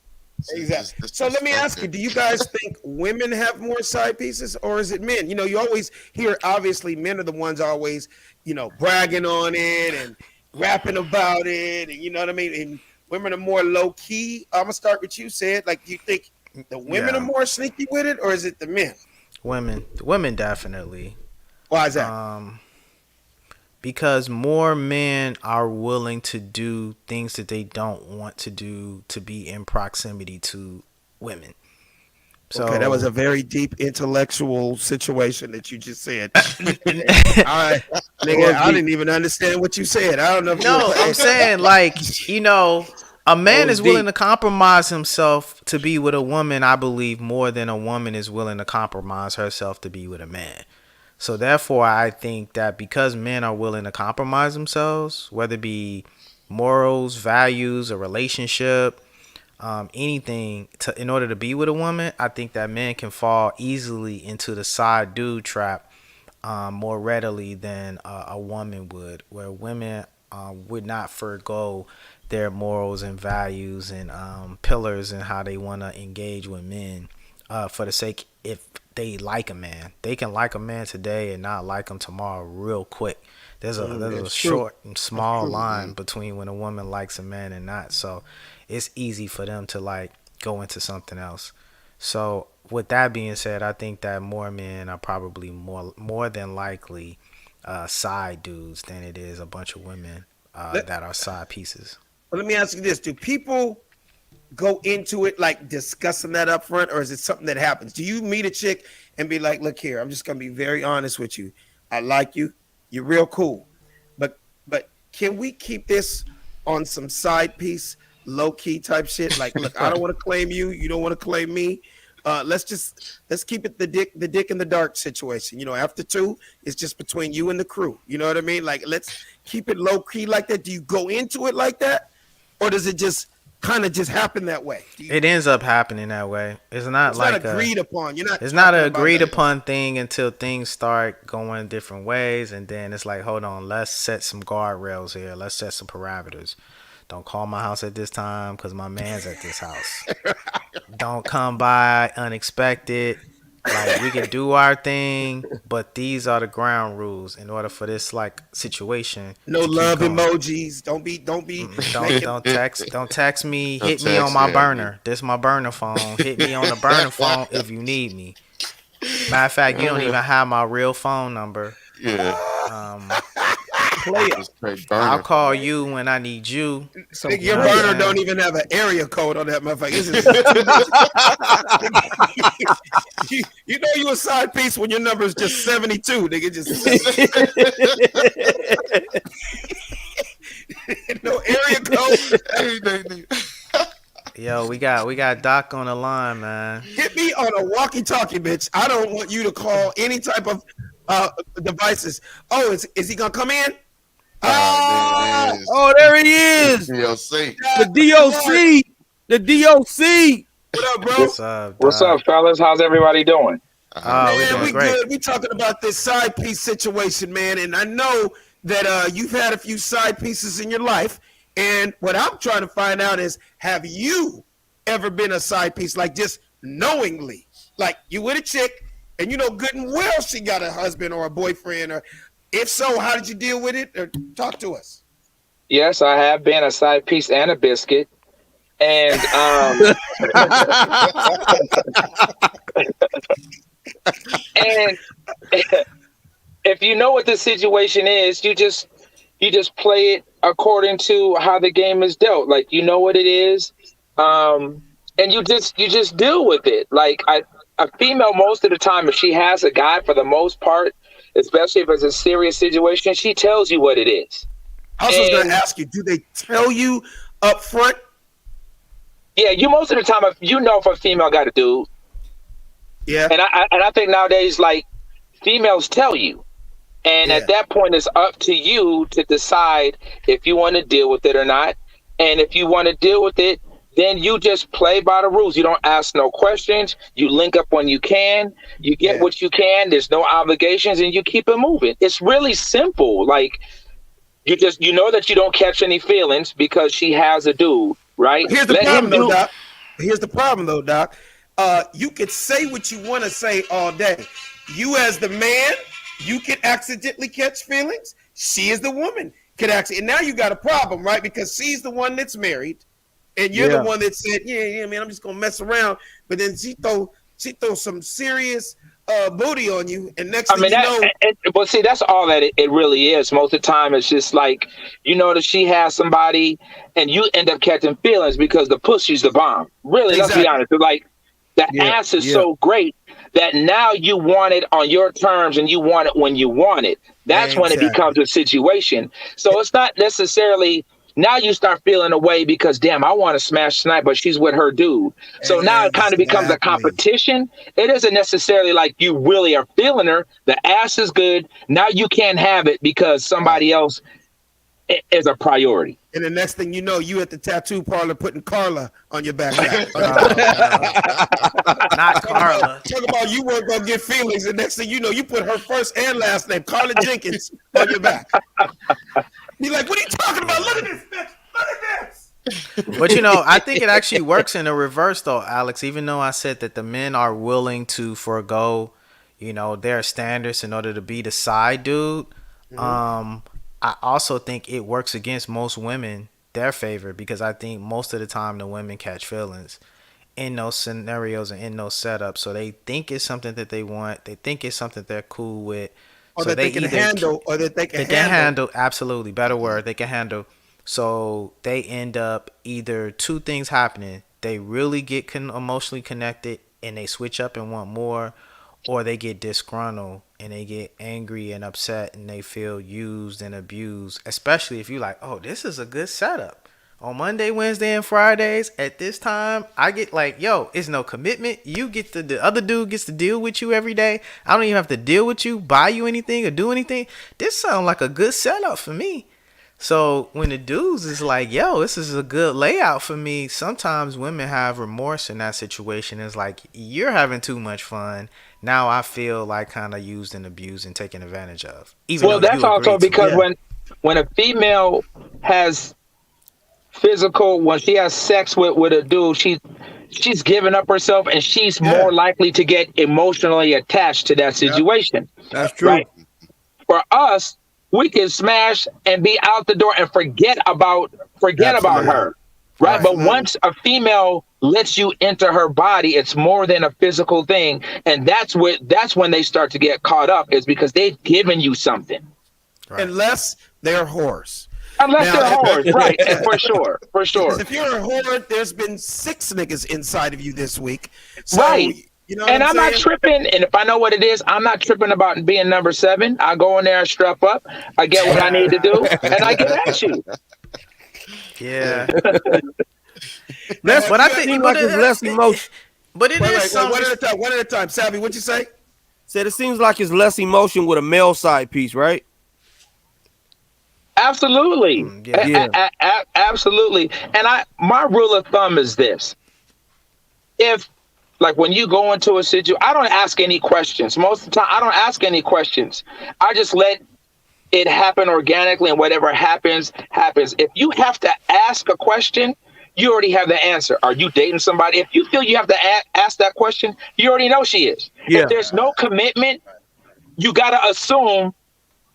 Speaker 5: Exactly. So let me ask you, do you guys think women have more side pieces or is it men? You always hear, obviously, men are the ones always, bragging on it and rapping about it. And you know what I mean? And women are more low key. I'm going to start with you, Sid. Like, do you think the women are more sneaky with it or is it the men?
Speaker 7: Women definitely.
Speaker 5: Why is that?
Speaker 7: Because more men are willing to do things that they don't want to do to be in proximity to women. So
Speaker 5: okay, that was a very deep intellectual situation that you just said. All right, nigga, I didn't even understand what you said. I don't know.
Speaker 7: I'm saying a man is willing to compromise himself to be with a woman, I believe, more than a woman is willing to compromise herself to be with a man. So therefore, I think that because men are willing to compromise themselves, whether it be morals, values, a relationship, anything, in order to be with a woman, I think that men can fall easily into the side dude trap more readily than a woman would, where women would not forego their morals and values and pillars and how they want to engage with men for the sake if they like a man. They can like a man today and not like him tomorrow real quick. There's a short and small line between when a woman likes a man and not. So it's easy for them to go into something else. So with that being said, I think that more men are probably more than likely side dudes than it is a bunch of women that are side pieces.
Speaker 5: Well, let me ask you this. Do people go into it discussing that up front, or is it something that happens? Do you meet a chick and be like, look here, I'm just going to be very honest with you. I like you. You're real cool. But can we keep this on some side piece, low key type shit? Look, I don't want to claim you. You don't want to claim me. Let's keep it the dick in the dark situation. After 2, it's just between you and the crew. You know what I mean? Let's keep it low key like that. Do you go into it like that? Or does it just kind of just happen that way?
Speaker 7: It ends up happening that way. It's not
Speaker 5: It's
Speaker 7: like
Speaker 5: not agreed upon. You're not.
Speaker 7: It's not an
Speaker 5: talking about
Speaker 7: agreed
Speaker 5: that.
Speaker 7: upon thing until things start going different ways, and then it's like, hold on, let's set some guardrails here. Let's set some parameters. Don't call my house at this time because my man's at this house. Don't come by unexpected. Like, we can do our thing, but these are the ground rules in order for this like situation.
Speaker 5: No
Speaker 7: to keep
Speaker 5: love
Speaker 7: going.
Speaker 5: emojis. Don't be.
Speaker 7: Don't text me.
Speaker 8: Don't
Speaker 7: Hit me
Speaker 8: text,
Speaker 7: on my
Speaker 8: yeah.
Speaker 7: burner. This my burner phone. Hit me on the burner phone if you need me. Matter of fact, you don't even have my real phone number.
Speaker 8: Yeah.
Speaker 5: Player.
Speaker 7: I'll call you when I need you.
Speaker 5: Nigga, your burner don't even have an area code on that motherfucker. You know you a side piece when your number is just 72. Nigga, just no area code.
Speaker 7: Yo, we got Doc on the line, man.
Speaker 5: Get me on a walkie-talkie, bitch. I don't want you to call any type of devices. Oh, is he gonna come in?
Speaker 6: Oh, there he is.
Speaker 8: DLC.
Speaker 6: The DOC. The DOC.
Speaker 5: What up, bro?
Speaker 15: What's up, fellas? How's everybody doing?
Speaker 5: Man, we good. We talking about this side piece situation, man. And I know that you've had a few side pieces in your life. And what I'm trying to find out is, have you ever been a side piece, like just knowingly? Like you with a chick and you know good and well she got a husband or a boyfriend, or if so, how did you deal with it? Or talk to us.
Speaker 15: Yes, I have been a side piece and a biscuit. And and if you know what the situation is, you just play it according to how the game is dealt. Like, you know what it is, and you just deal with it. Like a female, most of the time, if she has a guy, for the most part, especially if it's a serious situation, she tells you what it is.
Speaker 5: I was going to ask you, do they tell you up front?
Speaker 15: Yeah, you most of the time, if you know if a female got a dude.
Speaker 5: Yeah.
Speaker 15: And I think nowadays, like, females tell you. And at that point, it's up to you to decide if you want to deal with it or not. And if you want to deal with it, then you just play by the rules. You don't ask no questions. You link up when you can. You get what you can. There's no obligations, and you keep it moving. It's really simple. Like, you know that you don't catch any feelings because she has a dude, right?
Speaker 5: Here's the problem, though, Doc. You could say what you want to say all day. You as the man, you can accidentally catch feelings. She is the woman could accidentally. And now you got a problem, right? Because she's the one that's married, and you're the one that said, yeah, man, I'm just gonna mess around. But then she throw some serious booty on you, and next thing you know.
Speaker 15: But see, that's all that it really is. Most of the time, it's just like, you know, that she has somebody, and you end up catching feelings because the pussy's the bomb. Really, let's be honest. Like, the ass is so great that now you want it on your terms, and you want it when you want it. That's when it becomes a situation. So it's not necessarily. Now you start feeling away because, damn, I want to smash tonight, but she's with her dude. So now it kind of becomes a competition. It isn't necessarily like you really are feeling her. The ass is good. Now you can't have it because somebody else is a priority.
Speaker 5: And the next thing you know, you at the tattoo parlor putting Carla on your back.
Speaker 7: Not Carla.
Speaker 5: Talk about you weren't going to get feelings. And next thing you know, you put her first and last name, Carla Jenkins, on your back. Be like, what are you talking about? Look at this, bitch. Look at this.
Speaker 7: But, you know, I think it actually works in the reverse, though, Alex. Even though I said that the men are willing to forego, you know, their standards in order to be the side dude, I also think it works against most women, their favor, because I think most of the time the women catch feelings in those scenarios and in those setups. So they think it's something that they want. They think it's something they're cool with.
Speaker 5: Or
Speaker 7: so
Speaker 5: that they can handle, or that they can handle.
Speaker 7: Absolutely. Better word. They can handle. So they end up either two things happening. They really get emotionally connected and they switch up and want more, or they get disgruntled and they get angry and upset and they feel used and abused, especially if you're like, oh, this is a good setup. On Monday, Wednesday, and Fridays at this time, I get like, yo, it's no commitment. You get the other dude gets to deal with you every day. I don't even have to deal with you, buy you anything, or do anything. This sounds like a good setup for me. So when the dudes is like, yo, this is a good layout for me, sometimes women have remorse in that situation. It's like, you're having too much fun. Now I feel like kind of used and abused and taken advantage of.
Speaker 15: Well, that's also because when a female has physical, when she has sex with a dude, she's giving up herself, and she's more likely to get emotionally attached to that situation.
Speaker 6: That's true.
Speaker 15: Right? For us, we can smash and be out the door and forget about her, right? But once a female lets you into her body, it's more than a physical thing, and that's when they start to get caught up, is because they've given you something.
Speaker 5: Right. Unless they're whores.
Speaker 15: Unless they're whores, right? And for sure.
Speaker 5: If you're a whore, there's been 6 niggas inside of you this week, so,
Speaker 15: right?
Speaker 5: You know,
Speaker 15: and I'm not tripping. And if I know what it is, I'm not tripping about being number 7. I go in there and strap up. I get what I need to do, and I get at you.
Speaker 7: Yeah.
Speaker 6: But I think like it's less emotion.
Speaker 7: But it is
Speaker 5: one at a time. One at a time. Savvy, what'd you say?
Speaker 6: Said it seems like it's less emotion with a male side piece, right?
Speaker 15: Absolutely. Absolutely. And my rule of thumb is this: if, like, when you go into a situation, I don't ask any questions. Most of the time, I don't ask any questions. I just let it happen organically, and whatever happens, happens. If you have to ask a question, you already have the answer. Are you dating somebody? If you feel you have to ask that question, you already know she is. Yeah. If there's no commitment, you got to assume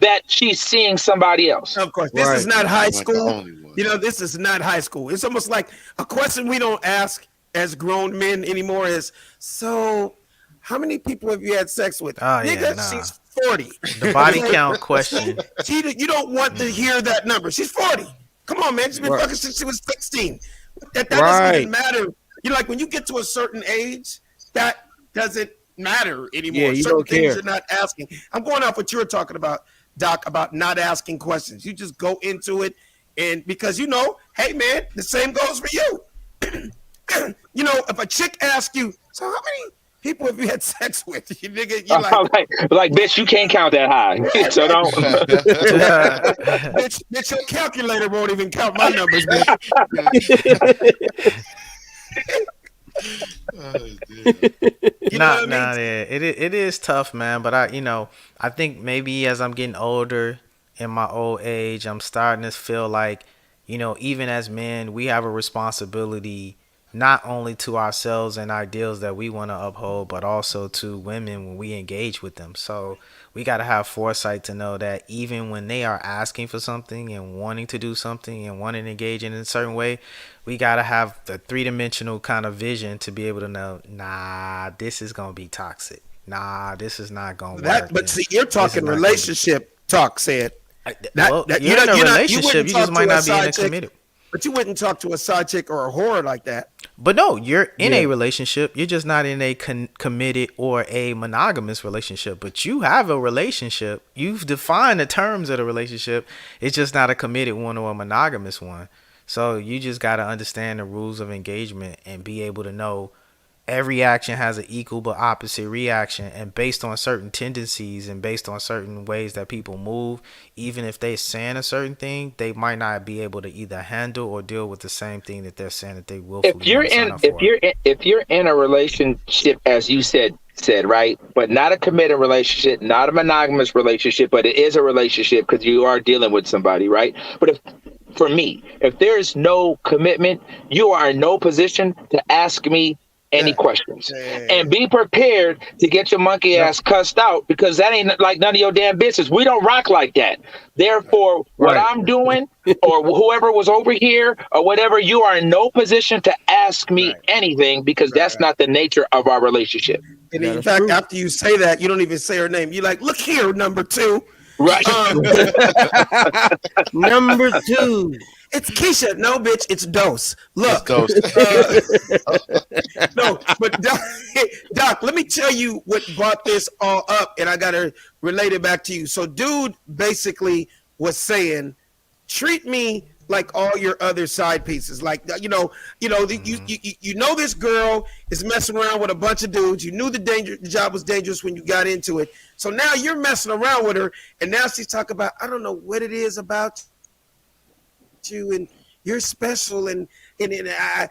Speaker 15: that she's seeing somebody else.
Speaker 5: Of course. This is not high school. You know, this is not high school. It's almost like a question we don't ask as grown men anymore is, so how many people have you had sex with? Nigga, she's 40.
Speaker 7: The body count question.
Speaker 5: You don't want to hear that number. She's 40. Come on, man. She's been fucking since she was 16. That doesn't even matter. You know, like when you get to a certain age, that doesn't matter anymore.
Speaker 6: Yeah, you
Speaker 5: certain
Speaker 6: don't
Speaker 5: things
Speaker 6: care.
Speaker 5: you're not asking. I'm going off what you were talking about, Doc, about not asking questions. You just go into it, and because you know, hey man, the same goes for you. You know, if a chick asks you, so how many people have you had sex with? You nigga, you
Speaker 15: like, bitch, you can't count that high. So don't.
Speaker 5: bitch, your calculator won't even count my numbers, bitch.
Speaker 7: It is tough, man. But I think maybe as I'm getting older, in my old age, I'm starting to feel like, even as men, we have a responsibility not only to ourselves and ideals that we want to uphold, but also to women when we engage with them. So we got to have foresight to know that even when they are asking for something and wanting to do something and wanting to engage in a certain way, we got to have the 3-dimensional kind of vision to be able to know, nah, this is going to be toxic. Nah, this is not going to work.
Speaker 5: But see, you're talking relationship talk, said.
Speaker 7: You're in a relationship, you just might not be in a committed.
Speaker 5: But you wouldn't talk to a side chick or a whore like that.
Speaker 7: But no, you're in a relationship. You're just not in a committed or a monogamous relationship. But you have a relationship. You've defined the terms of the relationship. It's just not a committed one or a monogamous one. So you just got to understand the rules of engagement and be able to know every action has an equal but opposite reaction. And based on certain tendencies and based on certain ways that people move, even if they're saying a certain thing, they might not be able to either handle or deal with the same thing that they're saying that they will.
Speaker 15: If you're in a relationship, as you said, right, but not a committed relationship, not a monogamous relationship, but it is a relationship because you are dealing with somebody, right? But for me, if there is no commitment, you are in no position to ask me any questions, and be prepared to get your monkey ass cussed out, because that ain't like none of your damn business. We don't rock like that. Therefore, what I'm doing or whoever was over here or whatever, you are in no position to ask me anything, because that's not the nature of our relationship.
Speaker 5: And in fact, after you say that, you don't even say her name. You're like, look here, number 2.
Speaker 15: Right.
Speaker 6: Number 2.
Speaker 5: It's Keisha. No, bitch, it's Dose. Look. No, but Doc, let me tell you what brought this all up, and I got to relate it back to you. So dude basically was saying, treat me like all your other side pieces. Like, you know, this girl is messing around with a bunch of dudes. You knew the job was dangerous when you got into it. So now you're messing around with her, and now she's talking about, I don't know what it is about you and you're special and I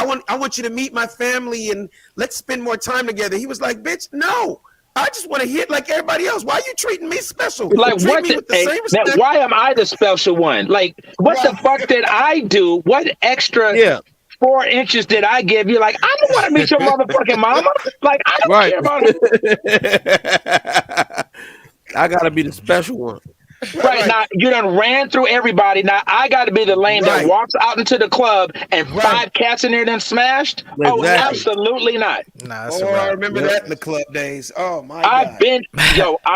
Speaker 5: want you to meet my family and let's spend more time together. He was like, bitch, no. I just want to hit like everybody else. Why are you treating me special?
Speaker 15: Like
Speaker 5: Treat
Speaker 15: what?
Speaker 5: me with the same
Speaker 15: Now,
Speaker 5: respect.
Speaker 15: why am I the special one? Like what the fuck did I do? What extra 4 inches did I give you? Like I don't want to meet your motherfucking mama. Like I don't care about it.
Speaker 6: I gotta be the special one.
Speaker 15: Right now, you done ran through everybody. Now I got to be the lame that walks out into the club and 5 cats in there done smashed. Oh, absolutely not.
Speaker 7: Nah,
Speaker 5: I remember that in the club days. Oh my
Speaker 15: I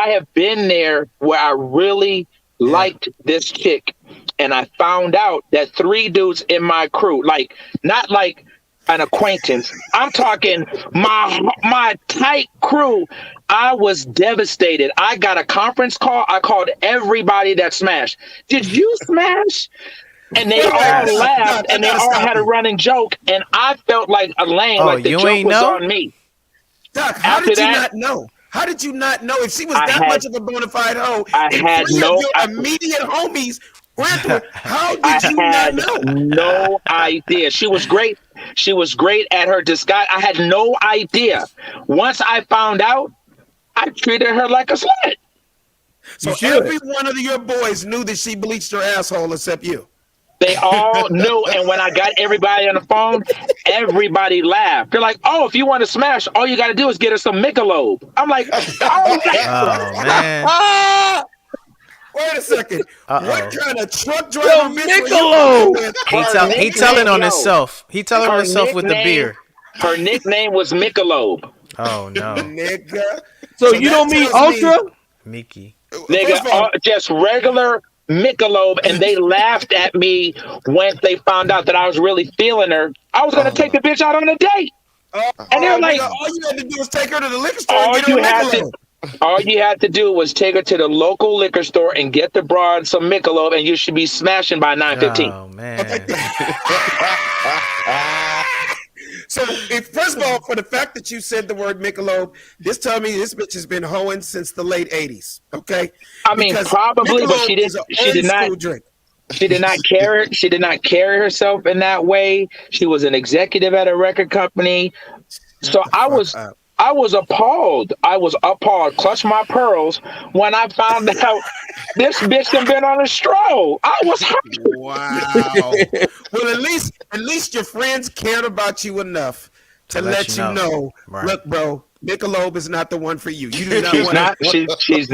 Speaker 15: have been there where I really liked this chick, and I found out that 3 dudes in my crew, like not like an acquaintance, I'm talking my tight crew. I was devastated. I got a conference call. I called everybody that smashed. Did you smash? And they all laughed, and they all had a running joke, and I felt like a lame. Like the joke was on me.
Speaker 5: Doc, how did you not know? How did you not know if she was that much of a bona fide hoe?
Speaker 15: I had no
Speaker 5: immediate homies. How did you not know?
Speaker 15: No idea. She was great. She was great at her disguise. I had no idea. Once I found out, I treated her like a slut.
Speaker 5: So every one of your boys knew that she bleached her asshole except you.
Speaker 15: They all knew, and when I got everybody on the phone, everybody laughed. They're like, "Oh, if you want to smash, all you got to do is get her some Michelob." I'm like, "Oh
Speaker 7: man."
Speaker 5: Wait a second. What kind of truck driver
Speaker 7: Michelob? He telling on himself. He telling on himself with the beer.
Speaker 15: Her nickname was Michelob.
Speaker 7: Oh no,
Speaker 5: nigga.
Speaker 6: So you don't mean Ultra?
Speaker 7: Mickey.
Speaker 15: Nigga, just regular Michelob, and they laughed at me when they found out that I was really feeling her. I was gonna take the bitch out on a date, and they're like,
Speaker 5: all you had to do was take her to the liquor store and get her Michelob.
Speaker 15: All you had to do was take her to the local liquor store and get the broad some Michelob, and you should be smashing by 9:15.
Speaker 7: Oh man.
Speaker 5: So, first of all, for the fact that you said the word Michelob, this tells me this bitch has been hoeing since the late 80s. Okay,
Speaker 15: I mean,
Speaker 5: because
Speaker 15: probably, but she did not.
Speaker 5: Drink.
Speaker 15: She did not carry. She did not carry herself in that way. She was an executive at a record company. So I was appalled. I was appalled. Clutch my pearls when I found out this bitch had been on a stroll. I was happy.
Speaker 5: Wow. Well, at least your friends cared about you enough to let you know. Right. Look, bro, Michelob is not the one for you. You do not want to.
Speaker 15: She's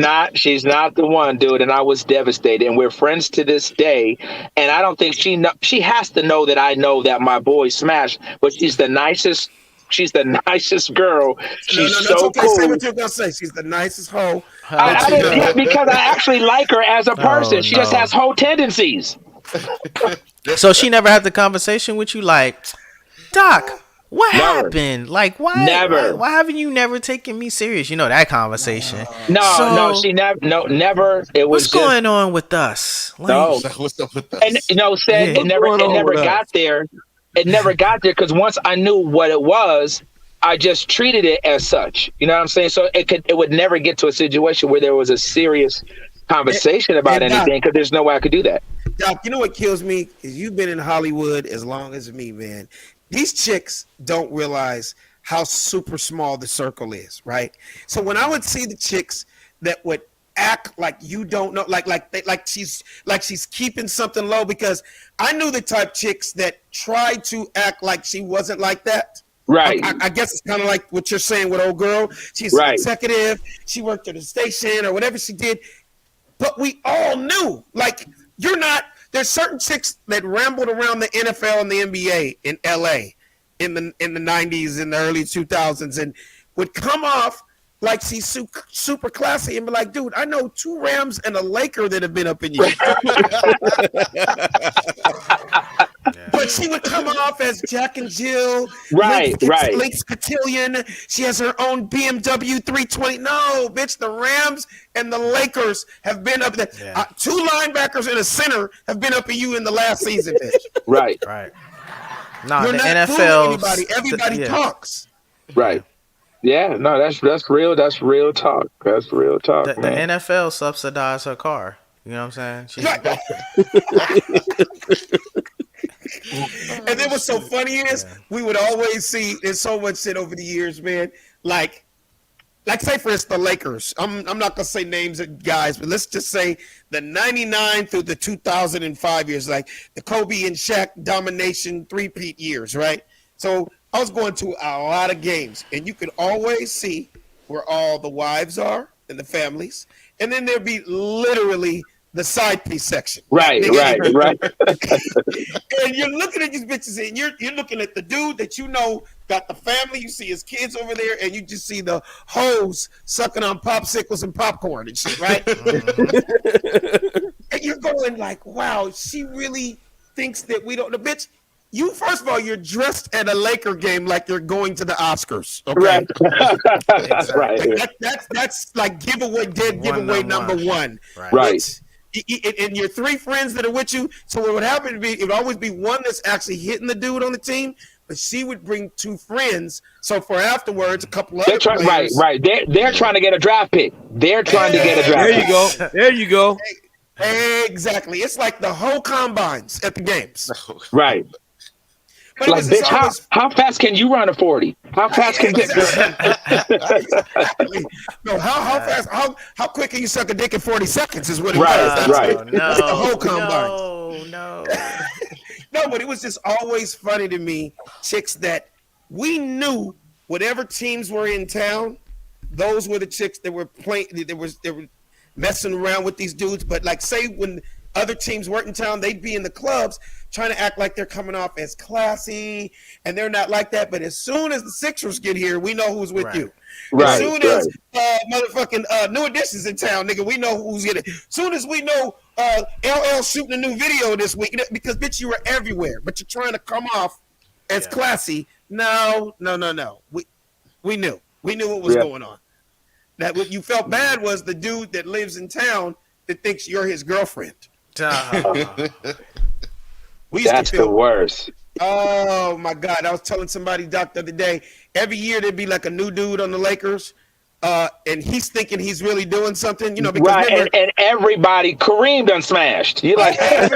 Speaker 15: not the one, dude. And I was devastated. And we're friends to this day. And I don't think she has to know that I know that my boy smashed. But she's the nicest. She's the nicest girl. She's so
Speaker 5: okay.
Speaker 15: cool.
Speaker 5: Say what you're gonna say. She's the nicest hoe.
Speaker 15: Because I actually like her as a person. She just has hoe tendencies.
Speaker 7: So she never had the conversation with you, like, Doc, what happened? Like, why?
Speaker 15: Never.
Speaker 7: Why haven't you never taken me serious? You know that conversation.
Speaker 15: No, she never. No, never. It was.
Speaker 7: What's going on with us? Like,
Speaker 15: no.
Speaker 8: What's up with us?
Speaker 15: And it never got there. It never got there because once I knew what it was, I just treated it as such. You know what I'm saying? So it would never get to a situation where there was a serious conversation about anything because there's no way I could do that.
Speaker 5: Doc, you know what kills me is you've been in Hollywood as long as me, man. These chicks don't realize how super small the circle is, right? So when I would see the chicks that would act like you don't know, like she's keeping something low, because I knew the type chicks that tried to act like she wasn't like that.
Speaker 15: Right.
Speaker 5: I guess it's kind of like what you're saying with old girl. She's an executive. She worked at a station or whatever she did. But we all knew, like, you're not. There's certain chicks that rambled around the NFL and the NBA in LA in the 90s and the early 2000s and would come off like she's super classy and be like, dude, I know 2 Rams and a Laker that have been up in you. But she would come off as Jack and Jill.
Speaker 15: Right.
Speaker 5: Links Cotillion. She has her own BMW 320. No, bitch, the Rams and the Lakers have been up there. Yeah. 2 linebackers and a center have been up in you in the last season, bitch.
Speaker 15: Right.
Speaker 7: Nah,
Speaker 5: you're
Speaker 7: the
Speaker 5: not
Speaker 7: NFL.
Speaker 5: Everybody talks.
Speaker 15: Right. Yeah, no, that's real. That's real talk. That's real talk.
Speaker 7: The NFL subsidized her car. You know what I'm saying?
Speaker 5: And then what's so funny is we would always see. There's so much shit over the years, man. Like say for instance, the Lakers. I'm not gonna say names of guys, but let's just say the '99 through the 2005 years, like the Kobe and Shaq domination three-peat years, right? So I was going to a lot of games, and you could always see where all the wives are and the families, and then there'd be literally the side piece section.
Speaker 15: Right.
Speaker 5: And you're looking at these bitches, and you're looking at the dude that you know got the family. You see his kids over there, and you just see the hoes sucking on popsicles and popcorn and shit, right? And you're going like, wow, she really thinks that we don't. The bitch, you first of all, you're dressed at a Laker game like you're going to the Oscars. Okay?
Speaker 15: Right.
Speaker 5: That's like giveaway number one.
Speaker 15: Right.
Speaker 5: And your three friends that are with you. So what would happen to be, it would always be one that's actually hitting the dude on the team, but she would bring two friends. So for afterwards, a couple other players.
Speaker 15: Right. They're trying to get a draft pick. They're trying to get a draft pick.
Speaker 6: There you go.
Speaker 5: Exactly. It's like the whole combines at the games.
Speaker 15: Right.
Speaker 5: But
Speaker 15: like, bitch, how fast can you run a 40? How fast can you
Speaker 5: exactly. No, how fast? How quick can you suck a dick in 40 seconds? Is what it was. That's the whole combine.
Speaker 7: No.
Speaker 5: No, but it was just always funny to me, chicks that we knew whatever teams were in town, those were the chicks that were playing. They were messing around with these dudes. But like, say when other teams weren't in town, they'd be in the clubs trying to act like they're coming off as classy, and they're not like that. But as soon as the Sixers get here, we know who's with you. As soon as motherfucking New Edition's in town, nigga, we know who's getting it. As soon as we know LL shooting a new video this week, because bitch, you were everywhere, but you're trying to come off as classy. No. We knew what was going on. That what you felt bad was the dude that lives in town that thinks you're his girlfriend.
Speaker 15: That's the worst.
Speaker 5: Oh my God! I was telling somebody, Doc, the other day. Every year there'd be like a new dude on the Lakers, and he's thinking he's really doing something, you know. Because remember,
Speaker 15: and everybody, Kareem done smashed. You like,
Speaker 5: nigga,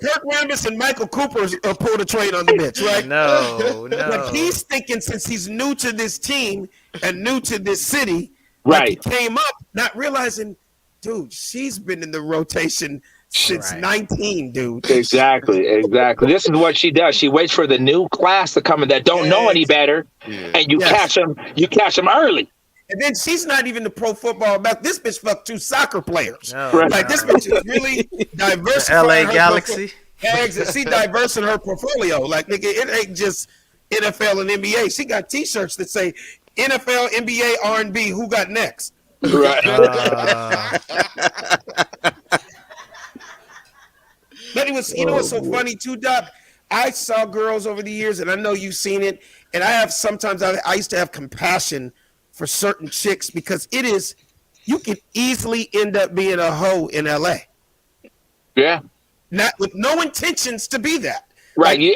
Speaker 5: Kirk Rambis and Michael Cooper pulled a trade on the bitch, right?
Speaker 7: No.
Speaker 5: But he's thinking since he's new to this team and new to this city,
Speaker 15: right?
Speaker 5: Like he came up not realizing, dude, she's been in the rotation since 19, dude.
Speaker 15: Exactly. This is what she does. She waits for the new class to come in that don't know any better, and you catch them. You catch them early.
Speaker 5: And then she's not even the pro football back. This bitch fucked 2 soccer players. This bitch is really diverse.
Speaker 7: LA Galaxy.
Speaker 5: She diverse in her portfolio. Like, nigga, it ain't just NFL and NBA. She got T-shirts that say NFL, NBA, R&B. Who got next?
Speaker 15: Right.
Speaker 5: But it was, you know, what's so funny too, Doc? I saw girls over the years, and I know you've seen it. And I used to have compassion for certain chicks because you can easily end up being a hoe in LA.
Speaker 15: Yeah.
Speaker 5: Not with no intentions to be that.
Speaker 15: Right.
Speaker 5: Like,
Speaker 15: you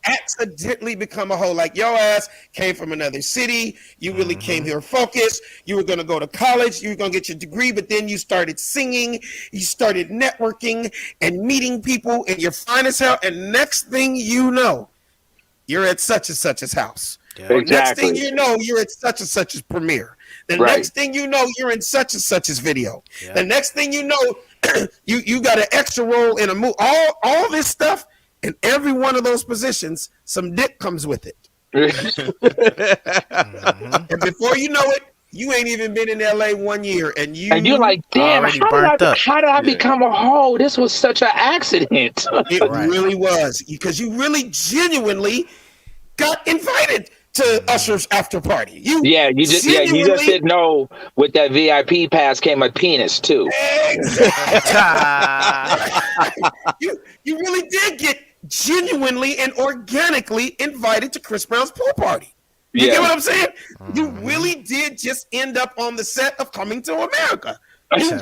Speaker 15: accidentally
Speaker 5: become a hoe. Like your ass came from another city. You really came here focused. You were going to go to college. You were going to get your degree, but then you started singing. You started networking and meeting people, and you're fine as hell. And next thing you know, you're at such and such's house.
Speaker 15: Yeah.
Speaker 5: Or
Speaker 15: Exactly.
Speaker 5: next thing you know, you're at such and such's premiere. The next thing you know, you're in such and such's video. Yeah. The next thing you know, you got an extra role in a movie. All this stuff. In every one of those positions, some dick comes with it. And before you know it, you ain't even been in LA 1 year, and you're
Speaker 15: like, damn, how did I become a hoe? This was such an accident.
Speaker 5: It really was, because you really genuinely got invited to Usher's after party. You just didn't know with that VIP pass came a penis too. Exactly. you really did get genuinely and organically invited to Chris Brown's pool party. You get what I'm saying? You really did just end up on the set of Coming to America. Your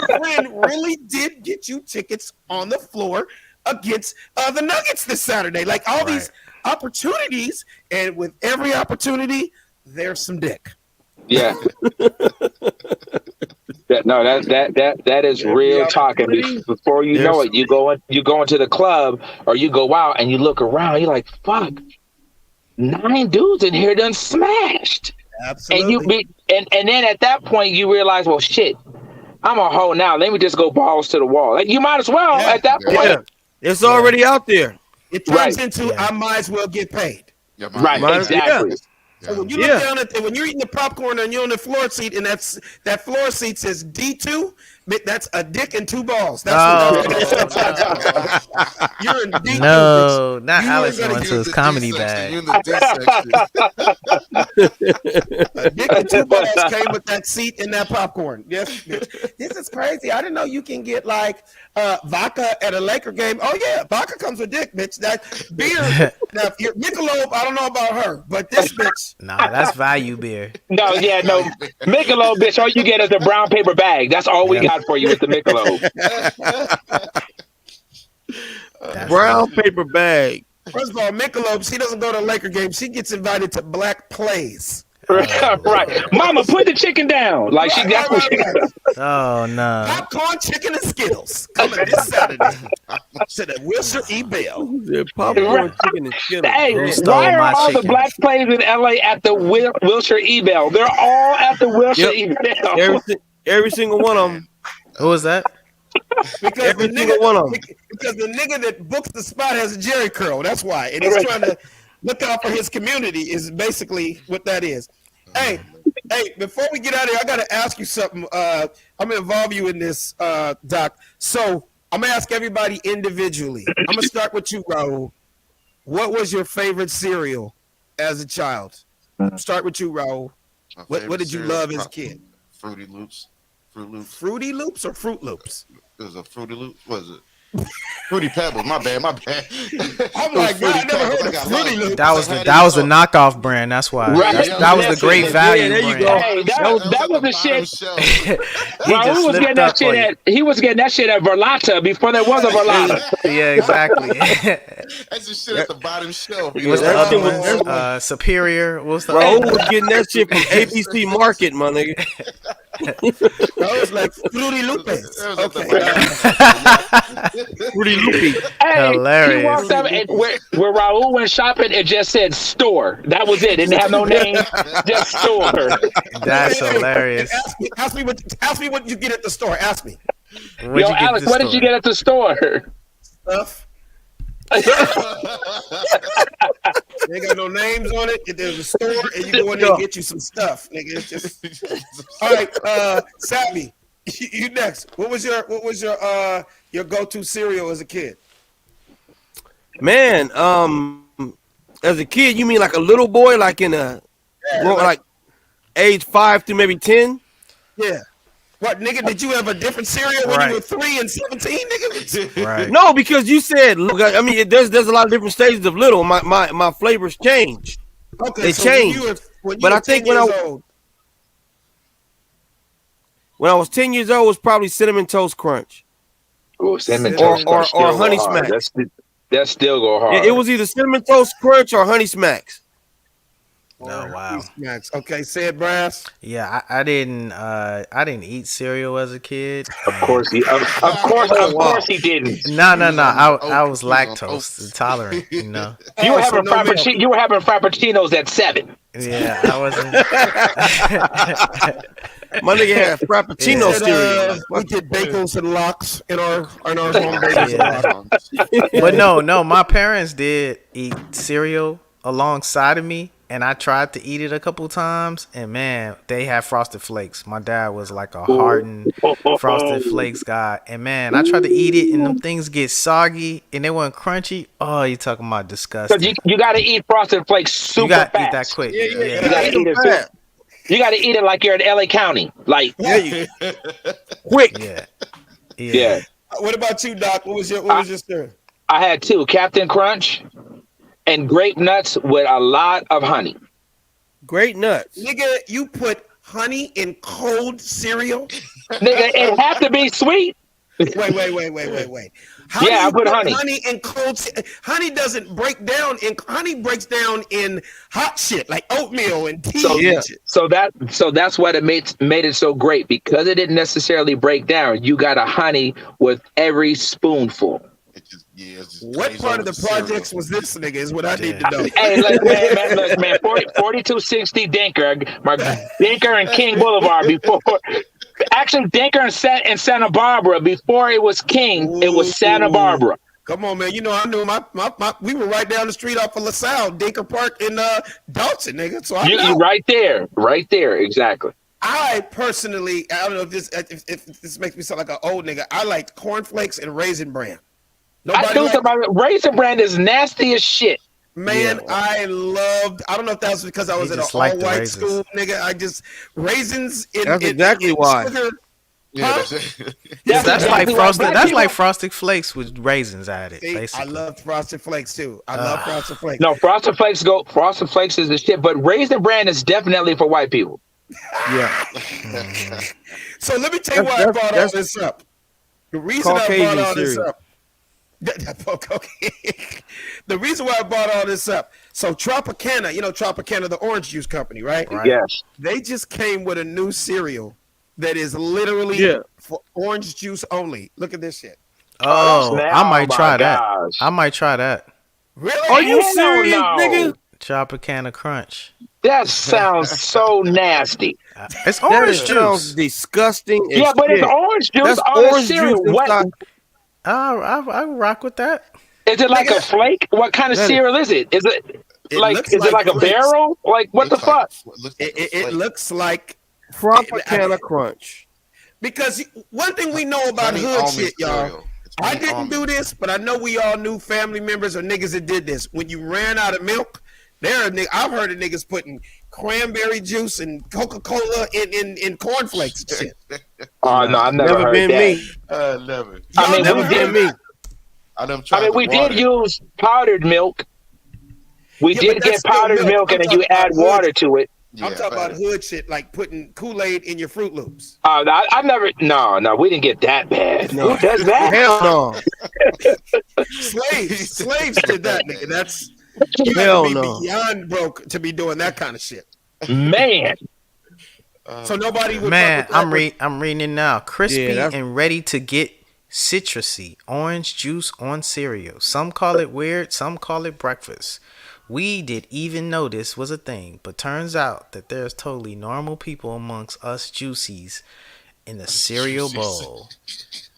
Speaker 5: friend really did get you tickets on the floor against the Nuggets this Saturday. Like all these opportunities, and with every opportunity, there's some dick.
Speaker 15: Yeah. That is real talk. And before you know it, you go into the club or you go out and you look around. You're like, fuck, 9 dudes in here done smashed.
Speaker 5: Absolutely.
Speaker 15: And then at that point you realize, well, shit, I'm a hoe now. Let me just go balls to the wall. Like, you might as well at that point.
Speaker 6: Yeah. It's already out there.
Speaker 5: It turns into I might as well get paid.
Speaker 15: Right, exactly.
Speaker 5: So when you look down at when you're eating the popcorn and you're on the floor seat and that floor seat says D2, that's a dick and 2 balls. That's what you're in D2.
Speaker 7: No, not Alex going to his comedy bag.
Speaker 5: A dick and 2 balls came with that seat and that popcorn. Yes, this is crazy. I didn't know you can get like vodka at a Laker game. Oh yeah, vodka comes with dick, bitch. That beer. Now, your Michelob, I don't know about her, but this bitch.
Speaker 7: Nah, that's value beer.
Speaker 15: No, Michelob, bitch. All you get is a brown paper bag. That's all we got for you with the Michelob.
Speaker 6: Brown paper bag.
Speaker 5: First of all, Michelob, she doesn't go to a Laker game. She gets invited to black plays.
Speaker 15: Right. Mama, put the chicken down. Like that's what she does.
Speaker 7: Oh no.
Speaker 5: Popcorn, chicken, and Skittles coming this Saturday to the Wilshire E. Bell.
Speaker 6: Popcorn, chicken, and Skittles.
Speaker 15: Hey, why are all the black plays in LA at the Wilshire E. Bell? They're all at the Wilshire E. Bell.
Speaker 6: Every single one of them.
Speaker 7: Who was that?
Speaker 5: Because the nigga that books the spot has a Jerry curl. That's why. And he's trying to look out for his community is basically what that is. Hey, before we get out of here, I got to ask you something. I'm going to involve you in this, Doc. So I'm going to ask everybody individually. I'm going to start with you, Raul. What was your favorite cereal as a child? Start with you, Raul. What did you love as a kid?
Speaker 8: Fruity Loops.
Speaker 5: Fruity Loops or Fruit Loops?
Speaker 8: It was a Fruity Loops. What was it? Fruity Pebbles. My bad.
Speaker 5: I'm like, God, I never heard of Fruity Loops.
Speaker 7: That was the knockoff brand. That's why.
Speaker 15: Right.
Speaker 7: That was the great value
Speaker 6: there you
Speaker 7: brand.
Speaker 6: go.
Speaker 15: Hey, that was the shit. Raul was getting that shit he was getting that shit at Verlata before there was a Verlata.
Speaker 7: Yeah, exactly.
Speaker 8: That's the shit at the bottom shelf.
Speaker 7: What's the other one? Superior. What's the
Speaker 6: Raul was getting that shit from ABC Market, my nigga.
Speaker 5: That was like Fruity Loops.
Speaker 6: Fruity Loopy.
Speaker 15: Hey,
Speaker 7: Hilarious.
Speaker 15: he walked up and where Raul went shopping, it just said store. That was it. It didn't have no name, just store.
Speaker 7: That's hilarious.
Speaker 5: Ask me what you get at the store. Ask me.
Speaker 15: Yo, Alex, what did you get at the store?
Speaker 5: Stuff. They got no names on it. There's a store, and you go in there and get you some stuff, nigga. It's just all right. Savvy, you next. What was your go-to cereal as a kid?
Speaker 6: Man, as a kid, you mean like a little boy, like in like age 5 to maybe 10?
Speaker 5: Yeah. What, nigga, did you have a different cereal when you were 3 and 17, nigga?
Speaker 7: Right.
Speaker 6: No, because you said, look, I mean, there's a lot of different stages of little. My flavors change.
Speaker 5: Okay,
Speaker 6: they
Speaker 5: so
Speaker 6: change.
Speaker 5: when you
Speaker 6: But
Speaker 5: were
Speaker 6: I think
Speaker 5: 10 years old.
Speaker 6: When I was 10 years old, it was probably Cinnamon Toast Crunch.
Speaker 15: Oh, Cinnamon Toast Crunch
Speaker 6: or Honey Smack.
Speaker 15: That still go hard.
Speaker 6: It was either Cinnamon Toast Crunch or Honey Smacks.
Speaker 7: Oh wow.
Speaker 5: Okay, say it, Brass.
Speaker 7: Yeah, I didn't eat cereal as a kid.
Speaker 15: Of course he didn't.
Speaker 7: No. I was lactose intolerant, you know.
Speaker 15: You were having frappuccinos at 7.
Speaker 7: Yeah, I wasn't.
Speaker 6: My nigga had Frappuccino cereal.
Speaker 5: We did bagels and lox in our home bagels.
Speaker 7: Yeah. But no, my parents did eat cereal alongside of me. And I tried to eat it a couple times, and man, they had Frosted Flakes. My dad was like a hardened Frosted Flakes guy, and man, I tried to eat it, and them things get soggy, and they weren't crunchy. Oh, you talking about disgusting?
Speaker 15: So you got to eat Frosted Flakes super fast.
Speaker 7: You got to eat that quick.
Speaker 15: Yeah. You got to eat it fast. You got to eat it like you're in LA County, like
Speaker 6: quick.
Speaker 15: Yeah.
Speaker 5: What about you, Doc? What was your story?
Speaker 15: I had 2: Captain Crunch and Grape Nuts with a lot of honey.
Speaker 6: Grape Nuts.
Speaker 5: Nigga, you put honey in cold cereal?
Speaker 15: Nigga, it had to be sweet.
Speaker 5: Wait. Honey,
Speaker 15: I put honey.
Speaker 5: Honey in cold. Honey doesn't break down. Honey breaks down in hot shit like oatmeal and tea.
Speaker 15: So that's what it made it so great, because it didn't necessarily break down. You got a honey with every spoonful.
Speaker 5: What part of the projects was this, nigga? Is what I need to know.
Speaker 15: Hey, look, man, 4260 Dinker, my Dinker and King Boulevard before. Actually, Dinker and Santa Barbara, before it was King, it was Santa Barbara.
Speaker 5: Come on, man. You know, I knew my we were right down the street off of LaSalle, Dinker Park in Dalton, nigga. So
Speaker 15: you right there, exactly.
Speaker 5: I personally, I don't know if this makes me sound like an old nigga. I like cornflakes and Raisin Bran.
Speaker 15: Raisin Bran is nasty as shit.
Speaker 5: Man, I don't know if that was because I was in an all-white school, nigga. Raisins
Speaker 6: That's exactly why.
Speaker 5: Sugar.
Speaker 7: That's like frosted. That's like Frosted Flakes with raisins added.
Speaker 5: See,
Speaker 7: basically,
Speaker 5: I love Frosted Flakes too. I love Frosted Flakes.
Speaker 15: No, Frosted Flakes is the shit, but Raisin Bran is definitely for white people.
Speaker 6: Yeah.
Speaker 5: So let me tell you why I brought all this up. The reason I brought all this up. The reason why I brought all this up. So Tropicana, Tropicana, the orange juice company, right?
Speaker 15: Yes.
Speaker 5: They just came with a new cereal that is literally for orange juice only. Look at this shit.
Speaker 7: Oh, I might try that.
Speaker 5: Really?
Speaker 6: Are you serious, nigga?
Speaker 7: Tropicana Crunch.
Speaker 15: That sounds so nasty.
Speaker 7: It's orange juice.
Speaker 6: Sounds disgusting.
Speaker 15: Yeah, but it's orange juice.
Speaker 6: That's
Speaker 15: on
Speaker 6: orange
Speaker 15: the cereal.
Speaker 6: juice.
Speaker 7: I rock with that.
Speaker 15: Is it like a flake? What kind of cereal is it? Is it like a barrel? Like what the fuck?
Speaker 5: It looks like
Speaker 6: Tropicana Crunch.
Speaker 5: Because one thing we know about hood shit, y'all. I didn't do this, but I know we all knew family members or niggas that did this. When you ran out of milk, I've heard of niggas putting cranberry juice and Coca-Cola in cornflakes and shit.
Speaker 15: Oh no, I've never heard
Speaker 6: been
Speaker 15: that.
Speaker 6: me.
Speaker 8: Never.
Speaker 15: We did use powdered milk. We did get powdered milk, and then you add water to it.
Speaker 5: I'm talking about hood shit, like putting Kool-Aid in your Fruit Loops.
Speaker 15: I never. No, we didn't get that bad.
Speaker 6: No.
Speaker 15: Who does that?
Speaker 6: Hell no.
Speaker 5: Slaves did that, nigga. That's
Speaker 6: hell no.
Speaker 5: Beyond broke to be doing that kind of shit.
Speaker 15: Man.
Speaker 5: So nobody would.
Speaker 7: Man, I'm reading it now. Crispy and ready to get citrusy orange juice on cereal. Some call it weird, some call it breakfast. We did even know this was a thing, but turns out that there's totally normal people amongst us juicies in the cereal bowl.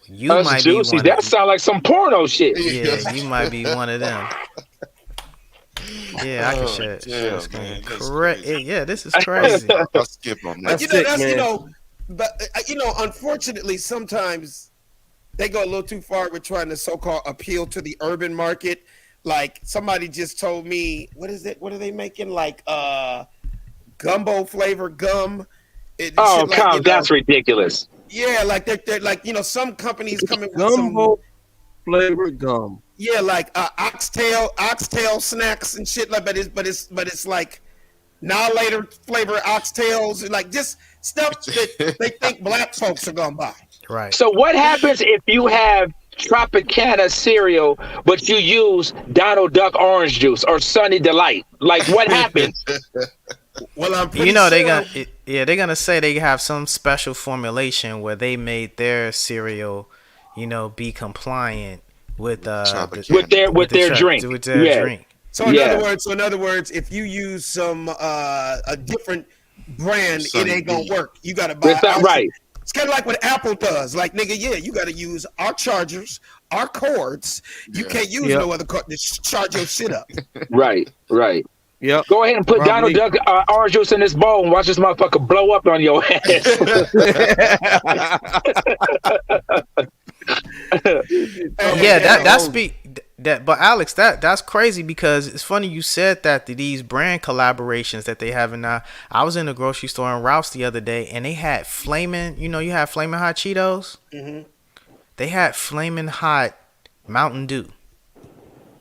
Speaker 7: You
Speaker 15: us
Speaker 7: might
Speaker 15: juicies.
Speaker 7: be one.
Speaker 15: That sound like some porno shit.
Speaker 7: Yeah, you might be one of them. Yeah, I can share it. Correct. Yeah, this is crazy.
Speaker 8: I'll skip on that.
Speaker 5: But unfortunately, sometimes they go a little too far with trying to so-called appeal to the urban market. Like somebody just told me, what is it? What are they making? Like gumbo flavor gum.
Speaker 15: That's ridiculous.
Speaker 5: Yeah, like they're like some companies coming with
Speaker 6: gumbo flavored gum.
Speaker 5: Yeah, like oxtail snacks and shit like. But it's like now later flavor oxtails, like just stuff that they think black folks are gonna buy.
Speaker 7: Right.
Speaker 15: So what happens if you have Tropicana cereal, but you use Donald Duck orange juice or Sunny Delight? Like what happens?
Speaker 5: Well, I'm pretty
Speaker 7: sure. They're gonna say they have some special formulation where they made their cereal, be compliant with
Speaker 15: their drink.
Speaker 5: So in other words, if you use some a different brand, it ain't gonna work. You gotta buy.
Speaker 15: That's not right.
Speaker 5: It's kind of like what Apple does. Like, nigga, you got to use our chargers, our cords. You can't use no other cord to charge your shit up.
Speaker 15: Right.
Speaker 6: Yep.
Speaker 15: Go ahead and put Donald Duck orange juice in this bowl and watch this motherfucker blow up on your ass.
Speaker 7: But Alex, that's crazy because it's funny you said that these brand collaborations that they have now. I was in the grocery store in Ralph's the other day and they had flaming, you have flaming hot Cheetos. Mm-hmm. They had flaming hot Mountain Dew.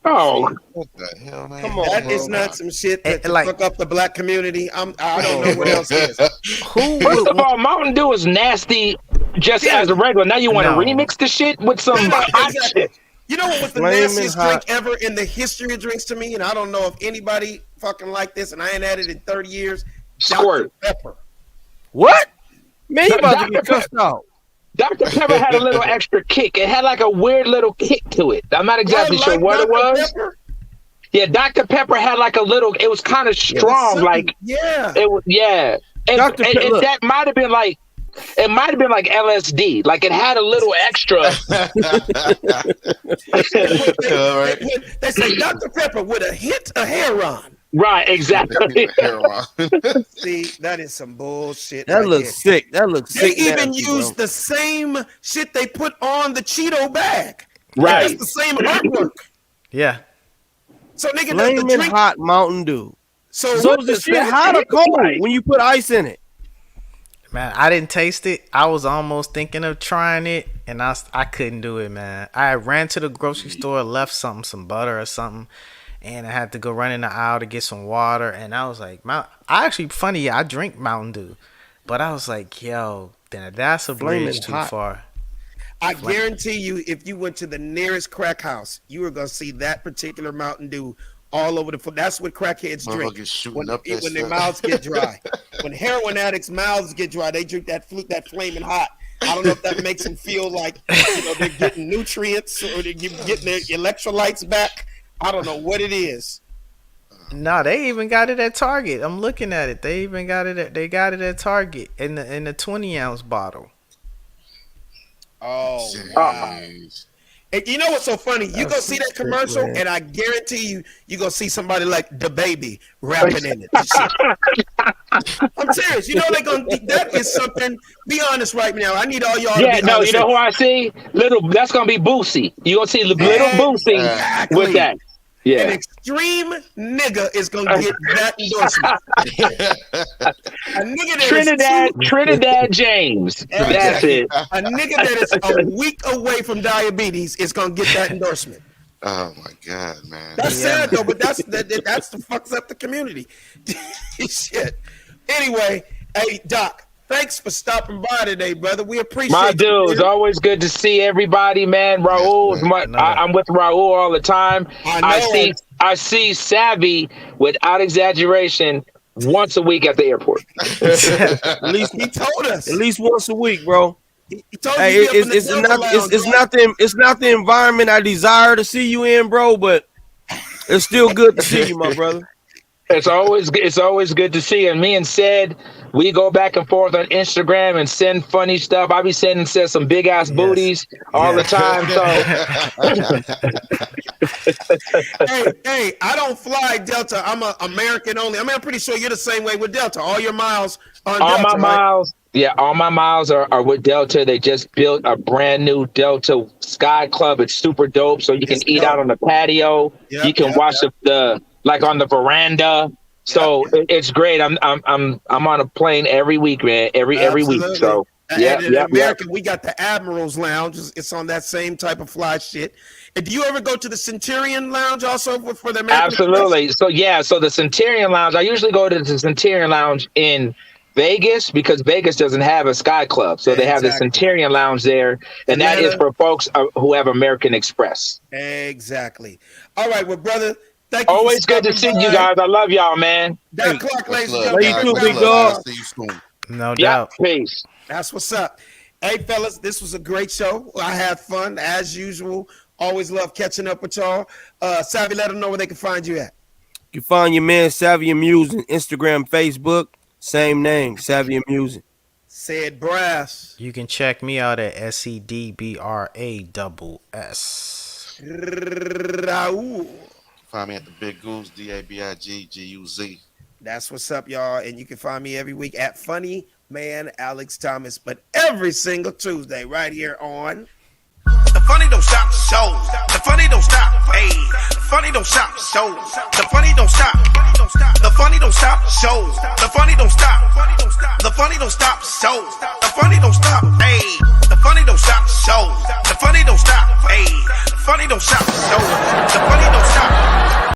Speaker 15: Oh,
Speaker 8: what the hell, man?
Speaker 5: Come on, that is not some shit that fuck up the black community. I don't know what else is.
Speaker 15: First of all, Mountain Dew is nasty just as a regular. Now you want to remix the shit with some hot shit.
Speaker 5: You know what was the
Speaker 6: Flaming
Speaker 5: nastiest
Speaker 6: hot.
Speaker 5: drink ever in the history of drinks to me? And I don't know if anybody fucking like this, and I ain't had it in 30 years.
Speaker 15: Squirt.
Speaker 5: Dr. Pepper.
Speaker 6: What? Man, you about to
Speaker 15: Dr.
Speaker 6: get cussed out.
Speaker 15: Dr. Pepper had a little extra kick. It had like a weird little kick to it. I'm not exactly
Speaker 5: Y'all
Speaker 15: sure
Speaker 5: like
Speaker 15: what it
Speaker 5: Dr.
Speaker 15: was.
Speaker 5: Pepper?
Speaker 15: Yeah, Dr. Pepper had like a little. It was kind of strong,
Speaker 5: Something-
Speaker 15: like
Speaker 5: yeah.
Speaker 15: it was. Yeah, and,
Speaker 6: Dr.
Speaker 15: and-
Speaker 6: Pepper,
Speaker 15: and
Speaker 6: look.
Speaker 15: that might have been like. It might have been like LSD. Like it had a little extra.
Speaker 5: They say Dr. Pepper with a hint of heroin.
Speaker 15: Right, exactly.
Speaker 5: See, that is some bullshit.
Speaker 6: That
Speaker 5: right
Speaker 6: looks
Speaker 5: there.
Speaker 6: sick. That looks
Speaker 5: They
Speaker 6: sick.
Speaker 5: even
Speaker 6: nasty,
Speaker 5: used
Speaker 6: bro.
Speaker 5: the same shit they put on the Cheeto bag.
Speaker 15: Right.
Speaker 5: It's the same artwork.
Speaker 7: Yeah.
Speaker 5: So nigga, the
Speaker 6: Flaming
Speaker 5: drink.
Speaker 6: hot Mountain Dew.
Speaker 5: So
Speaker 6: So
Speaker 5: what
Speaker 6: is the
Speaker 5: does
Speaker 6: shit
Speaker 5: that
Speaker 6: hot or
Speaker 5: taste
Speaker 6: cold
Speaker 5: like?
Speaker 6: when you put ice in it?
Speaker 7: Man, I didn't taste it. I was almost thinking of trying it, and I couldn't do it, man. I ran to the grocery store, left some butter or something, and I had to go run in the aisle to get some water. And I was like, I drink Mountain Dew, but I was like, yo, then that's a
Speaker 6: Flaming
Speaker 7: bridge too
Speaker 6: hot.
Speaker 7: far.
Speaker 5: I guarantee you, if you went to the nearest crack house, you were gonna see that particular Mountain Dew all over the floor. That's what crackheads drink
Speaker 8: Motherfuckers shooting
Speaker 5: when,
Speaker 8: up that
Speaker 5: when their
Speaker 8: stuff.
Speaker 5: mouths get dry. When heroin addicts' mouths get dry, they drink that flaming hot. I don't know if that makes them feel like they're getting nutrients or they're getting their electrolytes back. I don't know what it is.
Speaker 7: No, they even got it at Target. I'm looking at it. They even got it at Target in the 20-ounce bottle.
Speaker 5: Oh, wow. And you know what's so funny? You go see that commercial,
Speaker 6: man.
Speaker 5: and I guarantee you gonna see somebody like the baby rapping in it. Shit. I'm serious. You know they're gonna. That is something. Be honest right now. I need all y'all.
Speaker 15: Yeah,
Speaker 5: to be
Speaker 15: no,
Speaker 5: honest.
Speaker 15: you know who I see? That's gonna be Boosie. You gonna see little Boosie
Speaker 5: Exactly.
Speaker 15: with that.
Speaker 5: An
Speaker 15: Yeah.
Speaker 5: extreme nigga is gonna get that endorsement. A nigga that is
Speaker 15: Trinidad James. That's it.
Speaker 5: A nigga that is a week away from diabetes is gonna get that endorsement.
Speaker 8: Oh my God, man.
Speaker 5: That's sad though, but that's the fucks up the community. Shit. Anyway, hey Doc, thanks for stopping by today, brother. We appreciate
Speaker 15: My
Speaker 5: you,
Speaker 15: dude, it's
Speaker 5: man.
Speaker 15: always good to see everybody, man. Raul, I'm with Raul all the time. I see Savvy, without exaggeration, once a week at the airport.
Speaker 6: At least
Speaker 5: he told us.
Speaker 6: At least once a week, bro.
Speaker 5: He told
Speaker 6: Hey,
Speaker 5: you to be up in the
Speaker 6: it's
Speaker 5: Delta
Speaker 6: not
Speaker 5: Lounge,
Speaker 6: it's
Speaker 5: bro.
Speaker 6: not the environment I desire to see you in, bro. But it's still good to see you, my brother.
Speaker 15: It's always good to see you. And me and Sid, we go back and forth on Instagram and send funny stuff. I be sending Sid some big ass booties all the time. So
Speaker 5: hey, I don't fly Delta. I'm a American only. I mean, I'm pretty sure you're the same way with Delta. All your miles on
Speaker 15: all
Speaker 5: Delta,
Speaker 15: my
Speaker 5: right?
Speaker 15: miles, yeah, all my miles are with Delta. They just built a brand new Delta Sky Club. It's super dope. So you can eat out on the patio.
Speaker 5: Yep,
Speaker 15: you can watch the like on the veranda. So it's great. I'm on a plane every week, man. Every week. So
Speaker 5: And in America, we got the Admiral's Lounge. It's on that same type of fly shit. And do you ever go to the Centurion Lounge also for the American
Speaker 15: Absolutely.
Speaker 5: Express?
Speaker 15: So the Centurion Lounge, I usually go to the Centurion Lounge in Vegas because Vegas doesn't have a Sky Club. So they have the Centurion Lounge there. And that is for folks who have American Express.
Speaker 5: Exactly. All right, well, brother, thank you.
Speaker 15: Always good to see you guys. I love y'all, man.
Speaker 5: Doc Clark, ladies and
Speaker 6: Love
Speaker 5: gentlemen.
Speaker 6: you too, big dog.
Speaker 8: See you soon.
Speaker 7: No doubt.
Speaker 15: Peace.
Speaker 5: That's what's up. Hey, fellas, this was a great show. I had fun, as usual. Always love catching up with y'all. Savvy, let them know where they can find you at.
Speaker 6: You can find your man Savvy Amusing, Instagram, Facebook, same name, Savvy Amusing.
Speaker 5: Said Brass.
Speaker 7: You can check me out at SEDBRASS.
Speaker 5: Raul.
Speaker 8: Find me at the Big Goose, DABIGGUZ.
Speaker 5: That's what's up, y'all. And you can find me every week at Funny Man Alex Thomas, but every single Tuesday right here on
Speaker 3: The Funny Don't Stop Show. The Funny Don't Stop. Hey, the Funny Don't Stop Show. The Funny Don't Stop. The Funny Don't Stop Show. The Funny Don't Stop. The Funny Don't Stop Show. The Funny Don't Stop. Hey, the Funny Don't Stop Show. The Funny Don't Stop. Hey, the Funny Don't Stop Show. The Funny Don't Stop.